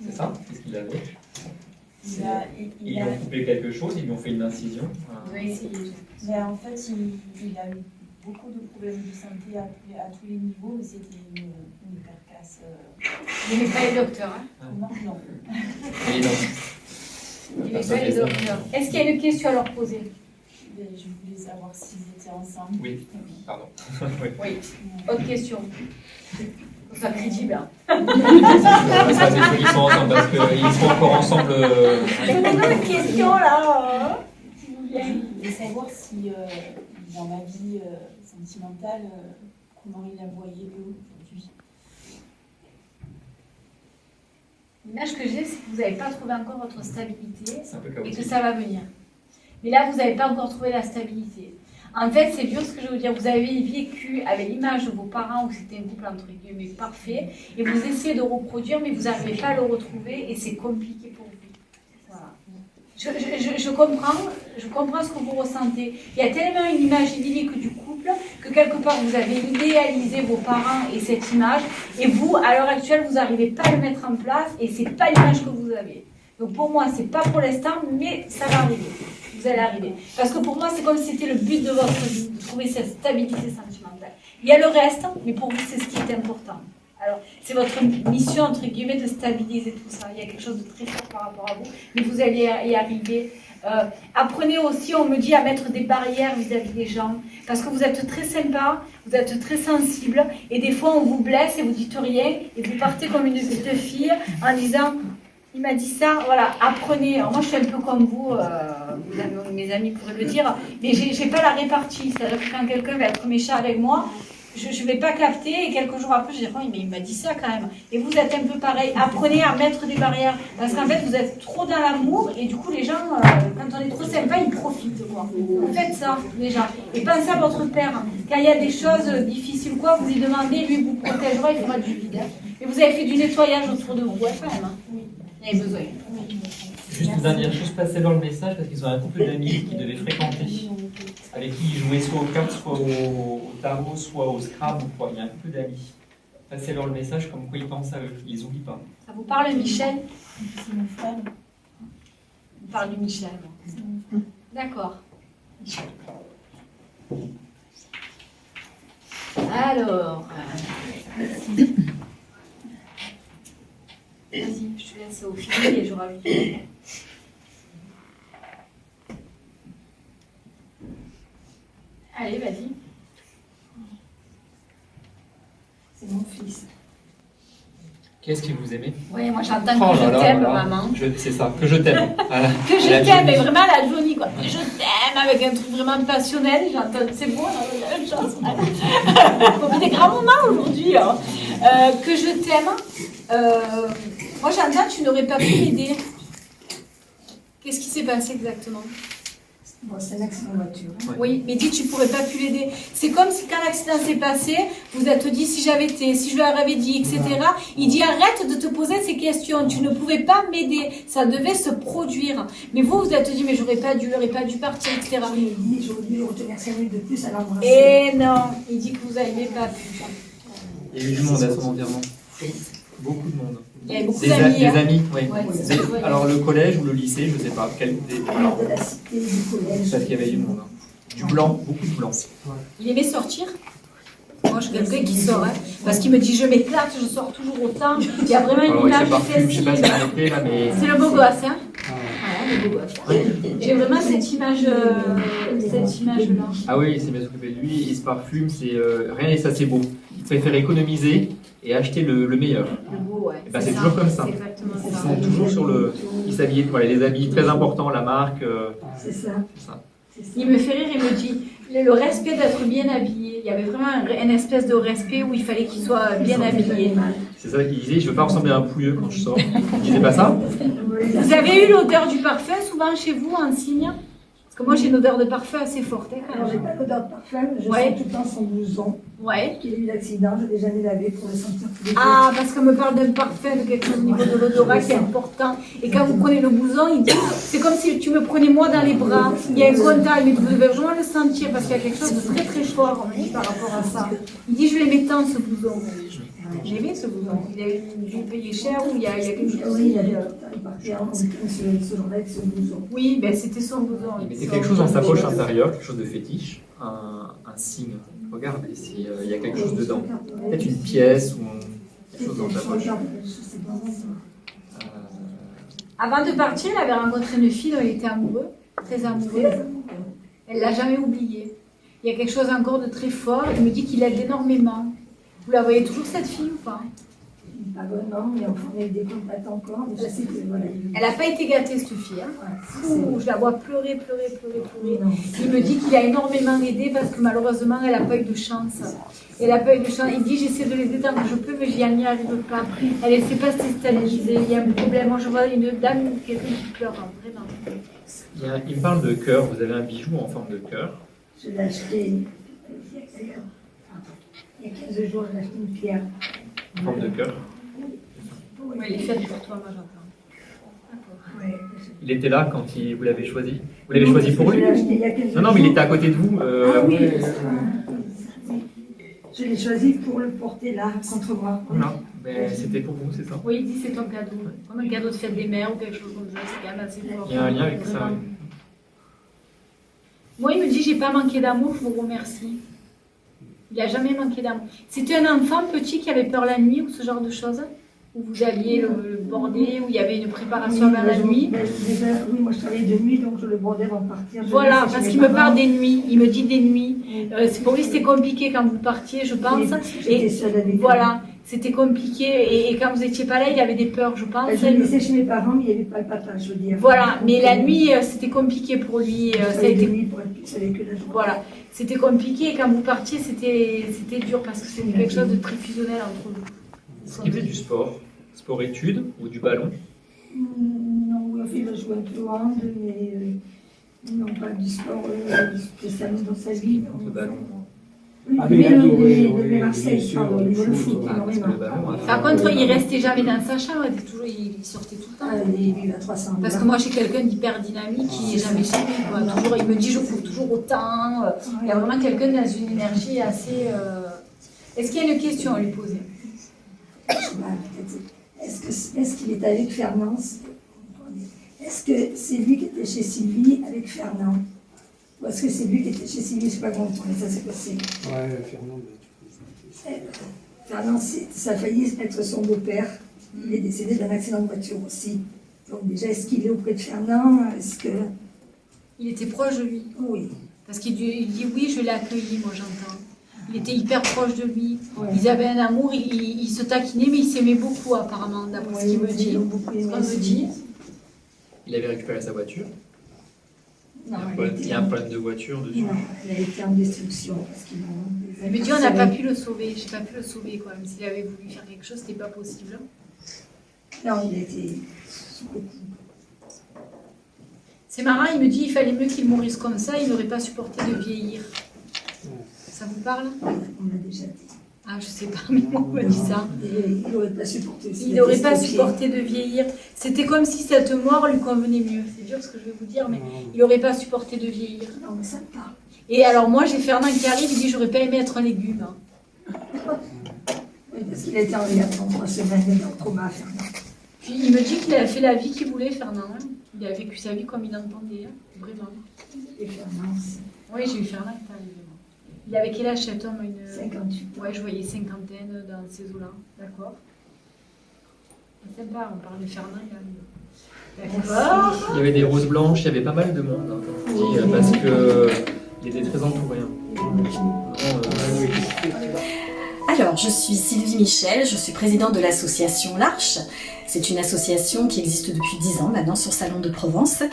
C'est ça? Qu'est-ce qu'il avait? Ils lui ont coupé quelque chose, ils lui ont fait une incision. Oui, mais en fait, il a eu beaucoup de problèmes de santé à tous les niveaux, mais c'était une carcasse. Il n'est pas les docteurs, hein? Non. Et non. Il n'est pas les docteurs. Est-ce qu'il y a une question à leur poser? Je voulais savoir s'ils étaient ensemble. Oui, pardon. Oui. Autre question. C'est crédible. Hein. Ça fait qu'ils sont ensemble parce qu'ils seront encore ensemble. C'est pas une question là. Je voulais savoir si dans ma vie sentimentale, comment il la voyait eux aujourd'hui. L'image que j'ai, c'est que vous n'avez pas trouvé encore votre stabilité et que chaotique. ça va venir. Mais là, vous n'avez pas encore trouvé la stabilité. En fait, c'est dur ce que je veux dire. Vous avez vécu avec l'image de vos parents où c'était un couple entre guillemets parfait et vous essayez de reproduire, mais vous n'arrivez pas à le retrouver et c'est compliqué pour vous. Voilà. Je comprends ce que vous ressentez. Il y a tellement une image idyllique du couple que quelque part vous avez idéalisé vos parents et cette image et vous, à l'heure actuelle, vous n'arrivez pas à le mettre en place et c'est pas l'image que vous avez. Donc pour moi, c'est pas pour l'instant, mais ça va arriver. Vous allez arriver. Parce que pour moi, c'est comme si c'était le but de votre vie, de trouver cette stabilité sentimentale. Il y a le reste, mais pour vous, c'est ce qui est important. Alors, c'est votre mission, entre guillemets, de stabiliser tout ça. Il y a quelque chose de très fort par rapport à vous, mais vous allez y arriver. Apprenez aussi, on me dit, à mettre des barrières vis-à-vis des gens, parce que vous êtes très sympa, vous êtes très sensible, et des fois, on vous blesse et vous dites rien, et vous partez comme une petite fille en disant... Il m'a dit ça, voilà, apprenez. Alors moi, je suis un peu comme vous, mes amis pourraient le dire, mais j'ai pas la répartie. C'est-à-dire que quand quelqu'un va être méchant avec moi, je vais pas capter et quelques jours après, je vais dire, mais il m'a dit ça quand même. Et vous êtes un peu pareil. Apprenez à mettre des barrières. Parce qu'en fait, vous êtes trop dans l'amour et du coup, les gens, quand on est trop sympa, ils profitent, quoi. Faites ça, déjà. Et pensez à votre père. Quand il y a des choses difficiles, quoi, vous lui demandez, lui vous protégera, il fera du vide. Et vous avez fait du nettoyage autour de vous, quand même. Oui. Il y avait besoin. Juste une dernière chose, passez-leur le message parce qu'ils ont un couple d'amis qu'ils devaient fréquenter, avec qui ils jouaient soit aux cartes, soit au tarot, soit au Scrabble ou quoi. Il y a un couple d'amis. Passez-leur le message comme quoi ils pensent à eux, ils les oublient pas. Ça vous parle, Michel? C'est mon frère. On parle du Michel. D'accord. Alors, vas-y, je te laisse au fil et je rajoute. Allez, vas-y. C'est mon fils. Qu'est-ce que vous aimez? Oui, moi j'entends que je t'aime, maman. C'est ça, que je t'aime. Voilà. Que je t'aime, mais vraiment la Johnny, quoi. Je t'aime avec un truc vraiment passionnel. J'entends, c'est beau, on a la même chose. On vit des grands moments aujourd'hui. Hein. Que je t'aime. Moi j'entends, tu n'aurais pas pu m'aider. Qu'est-ce qui s'est passé exactement? Bon, c'est un accident de voiture. Oui, mais dis, tu pourrais pas pu l'aider. C'est comme si quand l'accident s'est passé, vous êtes dit si j'avais été, si je leur avais dit, etc. Il dit arrête de te poser ces questions. Tu ne pouvais pas m'aider. Ça devait se produire. Mais vous êtes dit mais j'aurais pas dû partir, etc. J'aurais dû retenir 5 minutes de plus à l'embrasser. Et non, il dit que vous n'avez pas pu. Il y a eu du monde à son enterrement. Beaucoup de monde. Il y avait beaucoup d'amis. Des amis, oui. Ouais, alors le collège ou le lycée, je ne sais pas. Quel des... De la cité, du collège. Parce qu'il y avait du monde. Du blanc, beaucoup de blanc. Il aimait sortir. Moi, je suis quelqu'un qui sort, hein, parce qu'il me dit je m'éclate, je sors toujours autant. Il y a vraiment une image festive. Je sais pas ce qu'il était là, mais... C'est le beau gosse, hein. Voilà, le beau gosse. J'ai vraiment cette image-là. Ah oui, il s'est bien occupé de lui, il se parfume, c'est rien et ça c'est beau. Il préfère économiser et acheter le meilleur. Le beau, ouais. Et ben, c'est toujours comme ça. C'est exactement ça. Ils sont toujours sur le... Ils s'habillent, voilà, les habits très importants, la marque. C'est ça. Il me fait rire, il me dit le respect d'être bien habillé. Il y avait vraiment une espèce de respect où il fallait qu'il soit bien habillé. C'est ça qu'il disait, je ne veux pas ressembler à un pouilleux quand je sors. Il disait pas ça? Vous avez eu l'odeur du parfum souvent chez vous en signe? Parce que moi j'ai une odeur de parfum assez forte. Hein, alors j'ai pas l'odeur de parfum, je sens tout le temps son blouson. Ouais. Qui a eu l'accident, je ne l'ai jamais lavé pour le sentir tous les jours. Ah, parce qu'on me parle d'un parfum, de quelque chose au niveau de l'odorat qui est important. Et quand vous prenez le blouson, il dit, c'est comme si tu me prenais moi dans les bras. Il y a un contact, mais vous devez vraiment le sentir parce qu'il y a quelque chose de très très fort par rapport à ça. Il dit, je l'aimais tant ce blouson. J'aimais ce blouson. Il a dû payer cher ou il y a quelque chose. Oui, il partait en ce jour-là avec ce blouson. Oui, ben c'était son blouson. Il mettait quelque chose dans sa poche intérieure, quelque chose de fétiche, un signe. Regarde s'il y a quelque chose dedans. Peut-être une pièce ou quelque chose dans ta poche. Avant de partir, il avait rencontré une fille dont il était amoureux, très amoureux. Elle ne l'a jamais oublié. Il y a quelque chose encore de très fort. Il me dit qu'il l'aide énormément. Vous la voyez toujours cette fille ou pas? Pas vraiment, mais on a eu des contacts encore. Mais je sais que, voilà, elle n'a pas été gâtée, cette fille. Hein. Je la vois pleurer. Il me dit qu'il a énormément aidé parce que malheureusement, elle n'a pas eu de chance. Elle n'a pas eu de chance. Il dit j'essaie de l'aider tant que je peux, mais j'y arrive pas. Elle ne sait pas se stabiliser. Il y a un problème. Moi, je vois une dame, quelqu'un qui pleure, hein, vraiment. Il me parle de cœur. Vous avez un bijou en forme de cœur. Je l'ai acheté il y a 15 jours, j'ai acheté une pierre. En forme de cœur. Oui, il est fait pour toi, moi j'entends. Ouais. Il était là quand vous l'avez choisi? Vous l'avez choisi pour lui? Non, mais il était à côté de vous. Ah oui, je l'ai choisi pour le porter là, contre moi. Voilà. Ben, c'était pour vous, c'est ça? Oui, il dit c'est ton cadeau. Comme un cadeau de fête des mères ou quelque chose comme ça, c'est quand même assez fort. Il y a un lien avec ça, oui. Moi, il me dit j'ai pas manqué d'amour, je vous remercie. Il n'a jamais manqué d'amour. C'était un enfant petit qui avait peur la nuit ou ce genre de choses? Où vous aviez le bordé, où il y avait une préparation vers la nuit? Oui, moi je travaillais de nuit, donc je le bordais avant de partir. Voilà, parce qu'il me parle des nuits. Il me dit des nuits. Pour lui, c'était compliqué quand vous partiez, je pense. Et voilà, c'était compliqué. Et quand vous n'étiez pas là, il avait des peurs, je pense. Je le laissais chez mes parents, mais il n'y avait pas le papa, je veux dire. Voilà, mais la nuit, c'était compliqué pour lui. Ça a été... pour être plus avec la journée. Voilà. C'était compliqué et quand vous partiez, c'était dur parce que c'était quelque chose de très fusionnel entre vous. Est-ce qu'il faisait du sport-études ou du ballon? Non, il a joué un peu au hand, mais non, pas du sport spécialement dans sa vie. Le ballon. de Marseille, pardon, au niveau du foot, énormément. Par contre, il restait jamais dans sa chambre, il sortait tout le temps. Il a 300. Parce que moi, j'ai quelqu'un d'hyper dynamique qui n'est jamais chez lui. Quoi. Toujours, il me dit, je cours toujours autant. Il y a vraiment quelqu'un dans une énergie assez... Est-ce qu'il y a une question à lui poser? Est-ce qu'il est avec Fernand? Est-ce que c'est lui qui était chez Sylvie avec Fernand? Ou est-ce que c'est lui qui était chez Sylvie? Je ne sais pas comment ça s'est passé. Ouais, Fernand. Fernand, ça a failli être son beau-père. Il est décédé d'un accident de voiture aussi. Donc déjà, est-ce qu'il est auprès de Fernand? Est-ce que... Il était proche de lui. Oui. Parce qu'il dit oui, je l'ai accueilli, moi j'entends. Il était hyper proche de lui. Ouais. Ils avaient un amour, ils se taquinaient, mais ils s'aimaient beaucoup apparemment, d'après ce qu'il me dit. Il avait récupéré sa voiture. Non, il y a un problème de voiture dessus. Non, il a été en destruction. Il me dit on n'a pas pu le sauver. J'ai pas pu le sauver quoi. Même s'il avait voulu faire quelque chose, c'était pas possible. Non, il a été sous le coup. C'est marrant, il me dit il fallait mieux qu'il mourisse comme ça, il n'aurait pas supporté de vieillir. Ça vous parle? On l'a déjà dit. Ah, je sais pas, mais moi on m'a dit ça. Il n'aurait pas supporté. Il n'aurait pas supporté de vieillir. C'était comme si cette mort lui convenait mieux. C'est dur ce que je vais vous dire, mais il n'aurait pas supporté de vieillir. Non, mais ça me parle. Et alors moi, j'ai Fernand qui arrive, il dit j'aurais pas aimé être un légume. Oui, parce qu'il a été en réaction 3 semaines, il est en coma, Fernand. Puis il me dit qu'il a fait la vie qu'il voulait, Fernand. Hein. Il a vécu sa vie comme il entendait, hein. Vraiment. Et Fernand, oui, j'ai eu Fernand qui est arrivé. Il avait quel âge cet homme? 58. Ouais, je voyais cinquantaine dans ces eaux-là. D'accord. C'est sympa, on parle de Fernand, il arrive. D'accord. Il y avait des roses blanches, il y avait pas mal de monde, hein, comme je dis, parce qu'il était très entouré. Alors, je suis Sylvie Michel, je suis présidente de l'association L'Arche. C'est une association qui existe depuis 10 ans maintenant sur Salon de Provence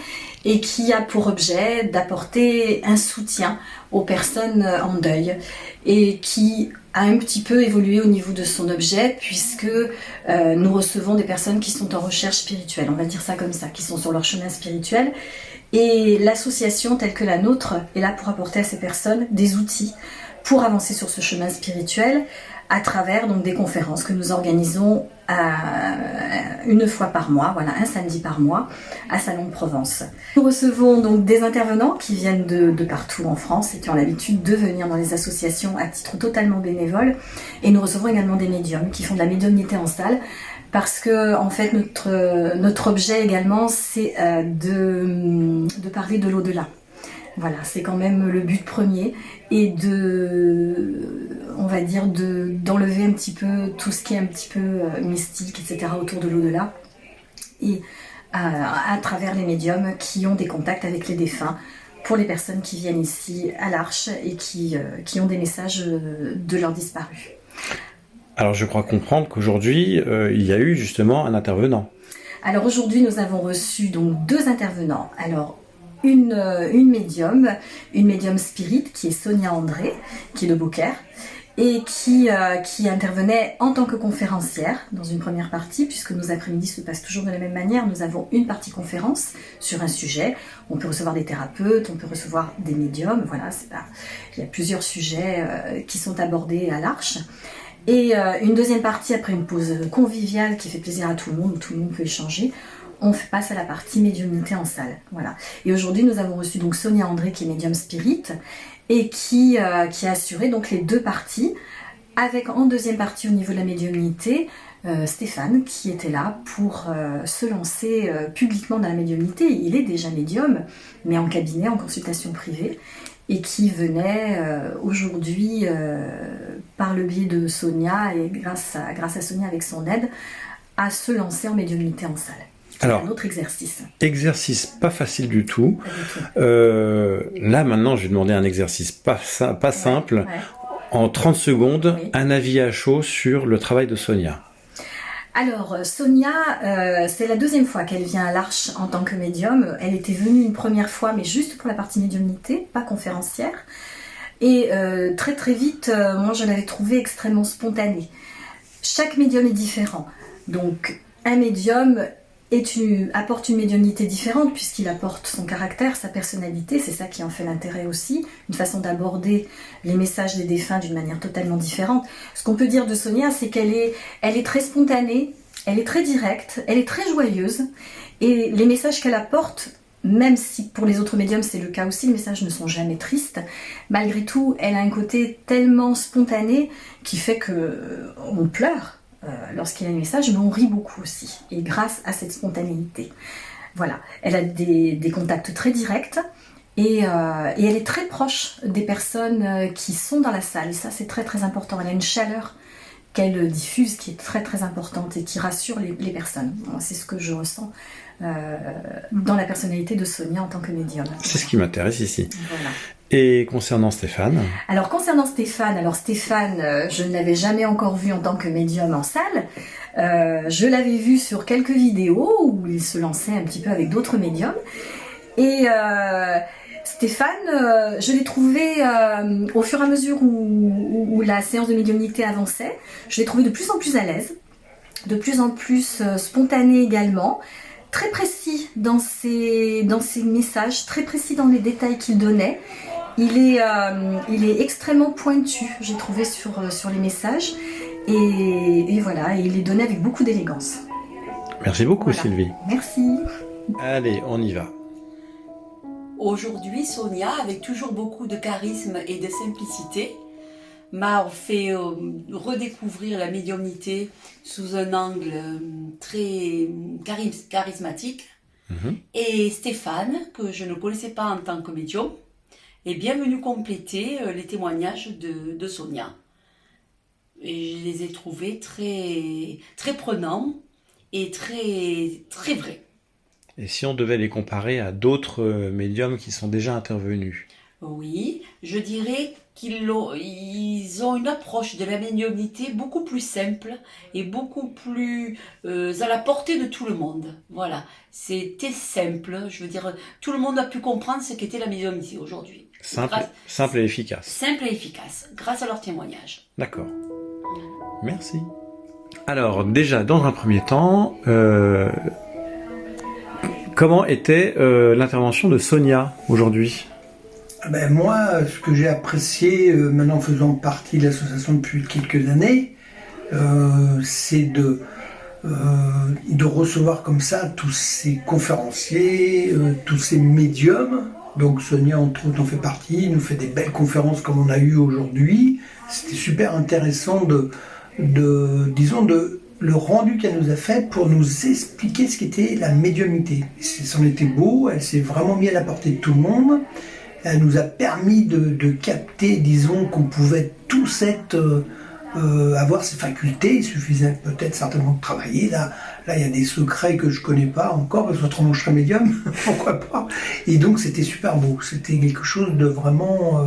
et qui a pour objet d'apporter un soutien aux personnes en deuil et qui a un petit peu évolué au niveau de son objet puisque nous recevons des personnes qui sont en recherche spirituelle, on va dire ça comme ça, qui sont sur leur chemin spirituel. Et l'association telle que la nôtre est là pour apporter à ces personnes des outils pour avancer sur ce chemin spirituel à travers donc des conférences que nous organisons une fois par mois, voilà, un samedi par mois, à Salon de Provence. Nous recevons donc des intervenants qui viennent de partout en France et qui ont l'habitude de venir dans les associations à titre totalement bénévole. Et nous recevons également des médiums qui font de la médiumnité en salle. Parce que en fait notre objet également c'est de parler de l'au-delà. Voilà, c'est quand même le but premier et on va dire d'enlever un petit peu tout ce qui est un petit peu mystique, etc. autour de l'au-delà et à travers les médiums qui ont des contacts avec les défunts pour les personnes qui viennent ici à l'Arche et qui ont des messages de leurs disparus. Alors je crois comprendre qu'aujourd'hui il y a eu justement un intervenant. Alors aujourd'hui nous avons reçu donc 2 intervenants. Alors une médium spirit qui est Sonia André, qui est de Beaucaire, et qui intervenait en tant que conférencière dans une première partie, puisque nos après-midi se passent toujours de la même manière. Nous avons une partie conférence sur un sujet. On peut recevoir des thérapeutes, on peut recevoir des médiums, voilà, il y a plusieurs sujets qui sont abordés à l'Arche. Et une deuxième partie, après une pause conviviale qui fait plaisir à tout le monde, où tout le monde peut échanger, on passe à la partie médiumnité en salle. Voilà. Et aujourd'hui, nous avons reçu donc Sonia André, qui est médium spirit, et qui a assuré donc les 2 parties, avec en deuxième partie au niveau de la médiumnité, Stéphane, qui était là pour se lancer publiquement dans la médiumnité. Il est déjà médium, mais en cabinet, en consultation privée, et qui venait aujourd'hui, par le biais de Sonia, et grâce à Sonia avec son aide, à se lancer en médiumnité en salle. Alors, un autre exercice. Exercice pas facile du tout. Là, maintenant, je vais demander un exercice pas simple. Ouais. En 30 secondes, oui. Un avis à chaud sur le travail de Sonia. Alors, Sonia, c'est la 2e fois qu'elle vient à l'Arche en tant que médium. Elle était venue une première fois, mais juste pour la partie médiumnité, pas conférencière. Et très très vite, moi je l'avais trouvée extrêmement spontanée. Chaque médium est différent. Donc, un médium apporte une médiumnité différente puisqu'il apporte son caractère, sa personnalité, c'est ça qui en fait l'intérêt aussi, une façon d'aborder les messages des défunts d'une manière totalement différente. Ce qu'on peut dire de Sonia, c'est qu'elle est très spontanée, elle est très directe, elle est très joyeuse, et les messages qu'elle apporte, même si pour les autres médiums c'est le cas aussi, les messages ne sont jamais tristes, malgré tout, elle a un côté tellement spontané qui fait qu'on pleure lorsqu'il y a un message, mais on rit beaucoup aussi, et grâce à cette spontanéité. Voilà, elle a des contacts très directs, et elle est très proche des personnes qui sont dans la salle, et ça c'est très très important. Elle a une chaleur qu'elle diffuse qui est très très importante et qui rassure les personnes. C'est ce que je ressens dans la personnalité de Sonia en tant que médium. C'est ce qui m'intéresse ici. Voilà. Et concernant Stéphane? Alors concernant Stéphane, je ne l'avais jamais encore vu en tant que médium en salle. Je l'avais vu sur quelques vidéos où il se lançait un petit peu avec d'autres médiums. Et Stéphane, je l'ai trouvé au fur et à mesure où la séance de médiumnité avançait, je l'ai trouvé de plus en plus à l'aise, de plus en plus spontané également, très précis dans ses messages, très précis dans les détails qu'il donnait. Il est extrêmement pointu, j'ai trouvé sur les messages, et voilà, et il les donnait avec beaucoup d'élégance. Merci beaucoup, Voilà. Sylvie. Merci. Allez, on y va. Aujourd'hui, Sonia, avec toujours beaucoup de charisme et de simplicité, m'a fait redécouvrir la médiumnité sous un angle très charismatique. Et Stéphane, que je ne connaissais pas en tant que médium, est bien venu compléter les témoignages de Sonia. Et je les ai trouvés très, très prenants et très, très vrais. Et si on devait les comparer à d'autres médiums qui sont déjà intervenus? Oui, je dirais qu'ils ont une approche de la médiumnité beaucoup plus simple et beaucoup plus à la portée de tout le monde. Voilà, c'était simple, je veux dire, tout le monde a pu comprendre ce qu'était la médiumnité aujourd'hui. Simple et efficace. Simple et efficace, grâce à leurs témoignages. D'accord. Merci. Alors, déjà, dans un premier temps, comment était l'intervention de Sonia aujourd'hui? Ben moi, ce que j'ai apprécié, maintenant faisant partie de l'association depuis quelques années, c'est de recevoir comme ça tous ces conférenciers, tous ces médiums. Donc Sonia, entre autres, en fait partie, nous fait des belles conférences comme on a eu aujourd'hui. C'était super intéressant disons, le rendu qu'elle nous a fait pour nous expliquer ce qu'était la médiumnité. C'en était beau, elle s'est vraiment mise à la portée de tout le monde. Elle nous a permis de capter, disons, qu'on pouvait tous avoir ces facultés. Il suffisait peut-être certainement de travailler. Là, il y a des secrets que je connais pas encore, parce que autrement je serais médium, pourquoi pas. Et donc c'était super beau. C'était quelque chose de vraiment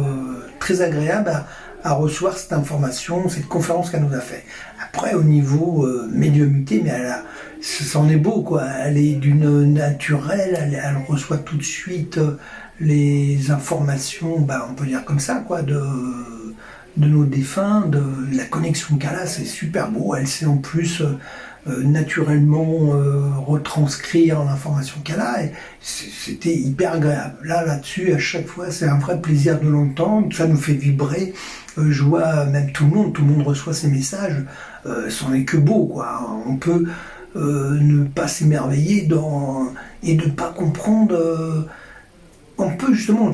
très agréable à recevoir cette information, cette conférence qu'elle nous a fait. Après, au niveau médiumité, mais c'en est beau, quoi. Elle est d'une naturelle, elle reçoit tout de suite les informations, on peut dire comme ça, quoi, de nos défunts, de la connexion qu'elle a, c'est super beau. Elle sait en plus naturellement retranscrire l'information qu'elle a, et c'était hyper agréable. Là-dessus, à chaque fois, c'est un vrai plaisir de l'entendre, ça nous fait vibrer. Je vois même tout le monde reçoit ces messages, c'en est que beau, quoi. On peut ne pas s'émerveiller et ne pas comprendre. On peut justement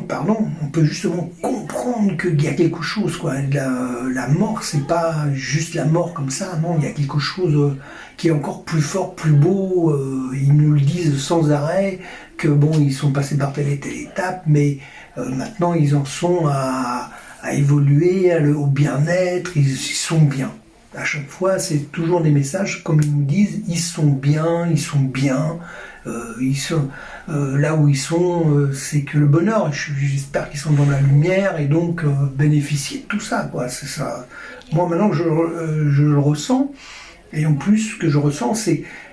comprendre qu'il y a quelque chose, quoi. La mort, c'est pas juste la mort comme ça, non, il y a quelque chose qui est encore plus fort, plus beau. Ils nous le disent sans arrêt, que bon, ils sont passés par telle et telle étape, mais maintenant ils en sont à évoluer, au bien-être, ils sont bien. À chaque fois, c'est toujours des messages, comme ils nous disent, ils sont bien, là où ils sont, c'est que le bonheur. J'espère qu'ils sont dans la lumière et donc bénéficier de tout ça, quoi. C'est ça. Moi, maintenant, je le ressens. Et en plus, ce que je ressens,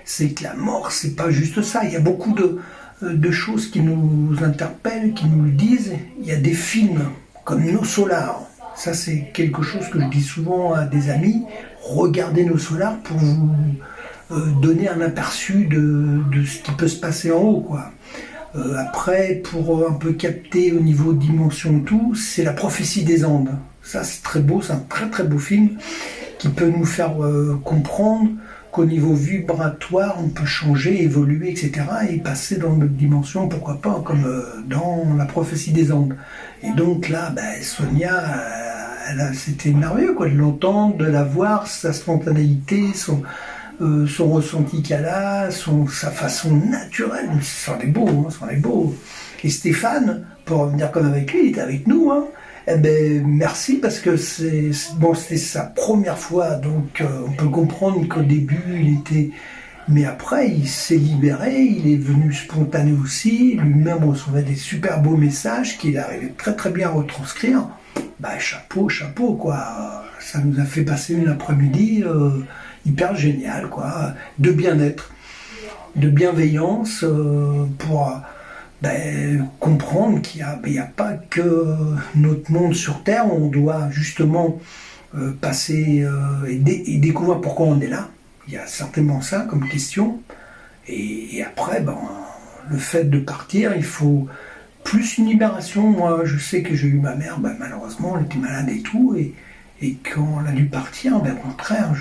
c'est que la mort, c'est pas juste ça. Il y a beaucoup de choses qui nous interpellent, qui nous le disent. Il y a des films comme Nos Solars. Ça, c'est quelque chose que je dis souvent à des amis. Regardez Nos Solars pour vous donner un aperçu de ce qui peut se passer en haut, quoi. Après, pour un peu capter au niveau de dimension tout, c'est La prophétie des Andes. Ça, c'est très beau, c'est un très très beau film qui peut nous faire comprendre qu'au niveau vibratoire, on peut changer, évoluer, etc. et passer dans notre dimension, pourquoi pas, comme dans La prophétie des Andes. Et donc là, Sonia, c'était merveilleux, quoi, de l'entendre, de la voir, sa spontanéité, son ressenti qu'elle a, sa façon naturelle. C'en est beau, hein, c'en est beau. Et Stéphane, pour revenir comme avec lui, il était avec nous, hein. Eh ben, merci, parce que c'était sa première fois, donc on peut comprendre qu'au début il était, mais après il s'est libéré, il est venu spontané aussi, lui-même recevait des super beaux messages qu'il arrivait très très bien à retranscrire. Chapeau quoi, ça nous a fait passer une après-midi hyper géniale, quoi, de bien-être, de bienveillance, pour comprendre qu'il n'y a pas que notre monde sur Terre, on doit justement passer et découvrir pourquoi on est là. Il y a certainement ça comme question. Et après, le fait de partir, il faut plus une libération. Moi, je sais que j'ai eu ma mère, malheureusement, elle était malade et tout, et quand elle a dû partir, au contraire,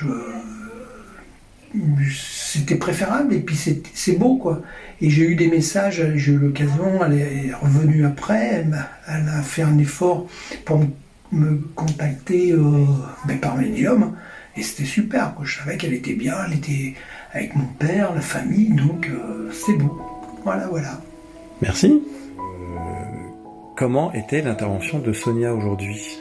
c'était préférable, et puis c'est beau, quoi. Et j'ai eu des messages, j'ai eu l'occasion, elle est revenue après, elle a fait un effort pour me contacter par médium, et c'était super, quoi. Je savais qu'elle était bien, elle était avec mon père, la famille, donc c'est beau. Voilà. Merci. Comment était l'intervention de Sonia aujourd'hui ?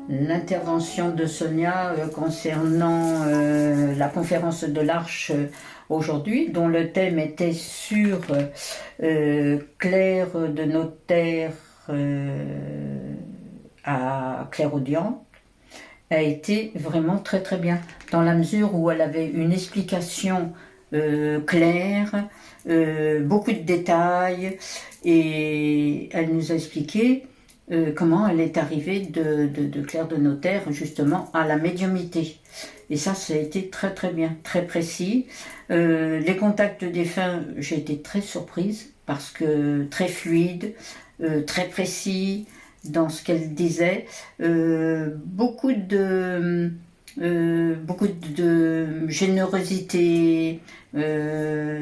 L'intervention de Sonia concernant la conférence de l'Arche aujourd'hui, dont le thème était sur Claire de Notaire à Clairaudière, a été vraiment très très bien, dans la mesure où elle avait une explication claire, beaucoup de détails, et elle nous a expliqué comment elle est arrivée de Claire de Notaire justement à la médiumnité. Et ça a été très très bien, très précis. Les contacts défunts, j'ai été très surprise parce que très fluide, très précis dans ce qu'elle disait. Beaucoup de générosité,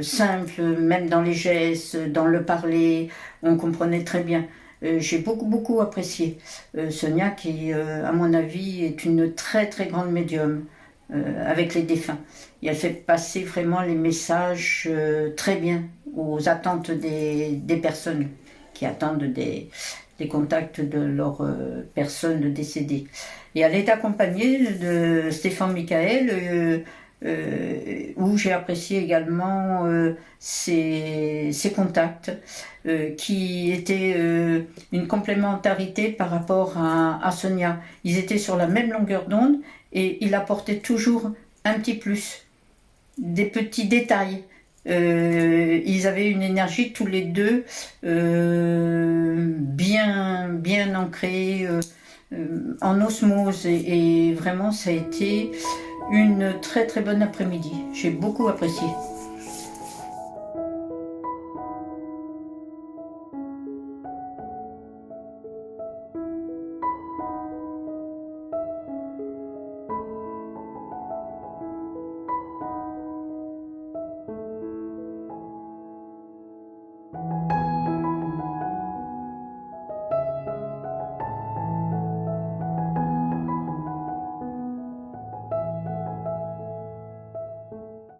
simple, même dans les gestes, dans le parler, on comprenait très bien. J'ai beaucoup apprécié Sonia, qui, à mon avis, est une très très grande médium avec les défunts. Et elle fait passer vraiment les messages très bien aux attentes des personnes qui attendent des contacts de leurs personnes décédées. Et elle est accompagnée de Stéphane Michael, où j'ai apprécié également ses contacts, qui étaient une complémentarité par rapport à Sonia. Ils étaient sur la même longueur d'onde et il apportait toujours un petit plus, des petits détails. Ils avaient une énergie tous les deux bien ancrée, en osmose, et vraiment ça a été une très très bonne après-midi. J'ai beaucoup apprécié.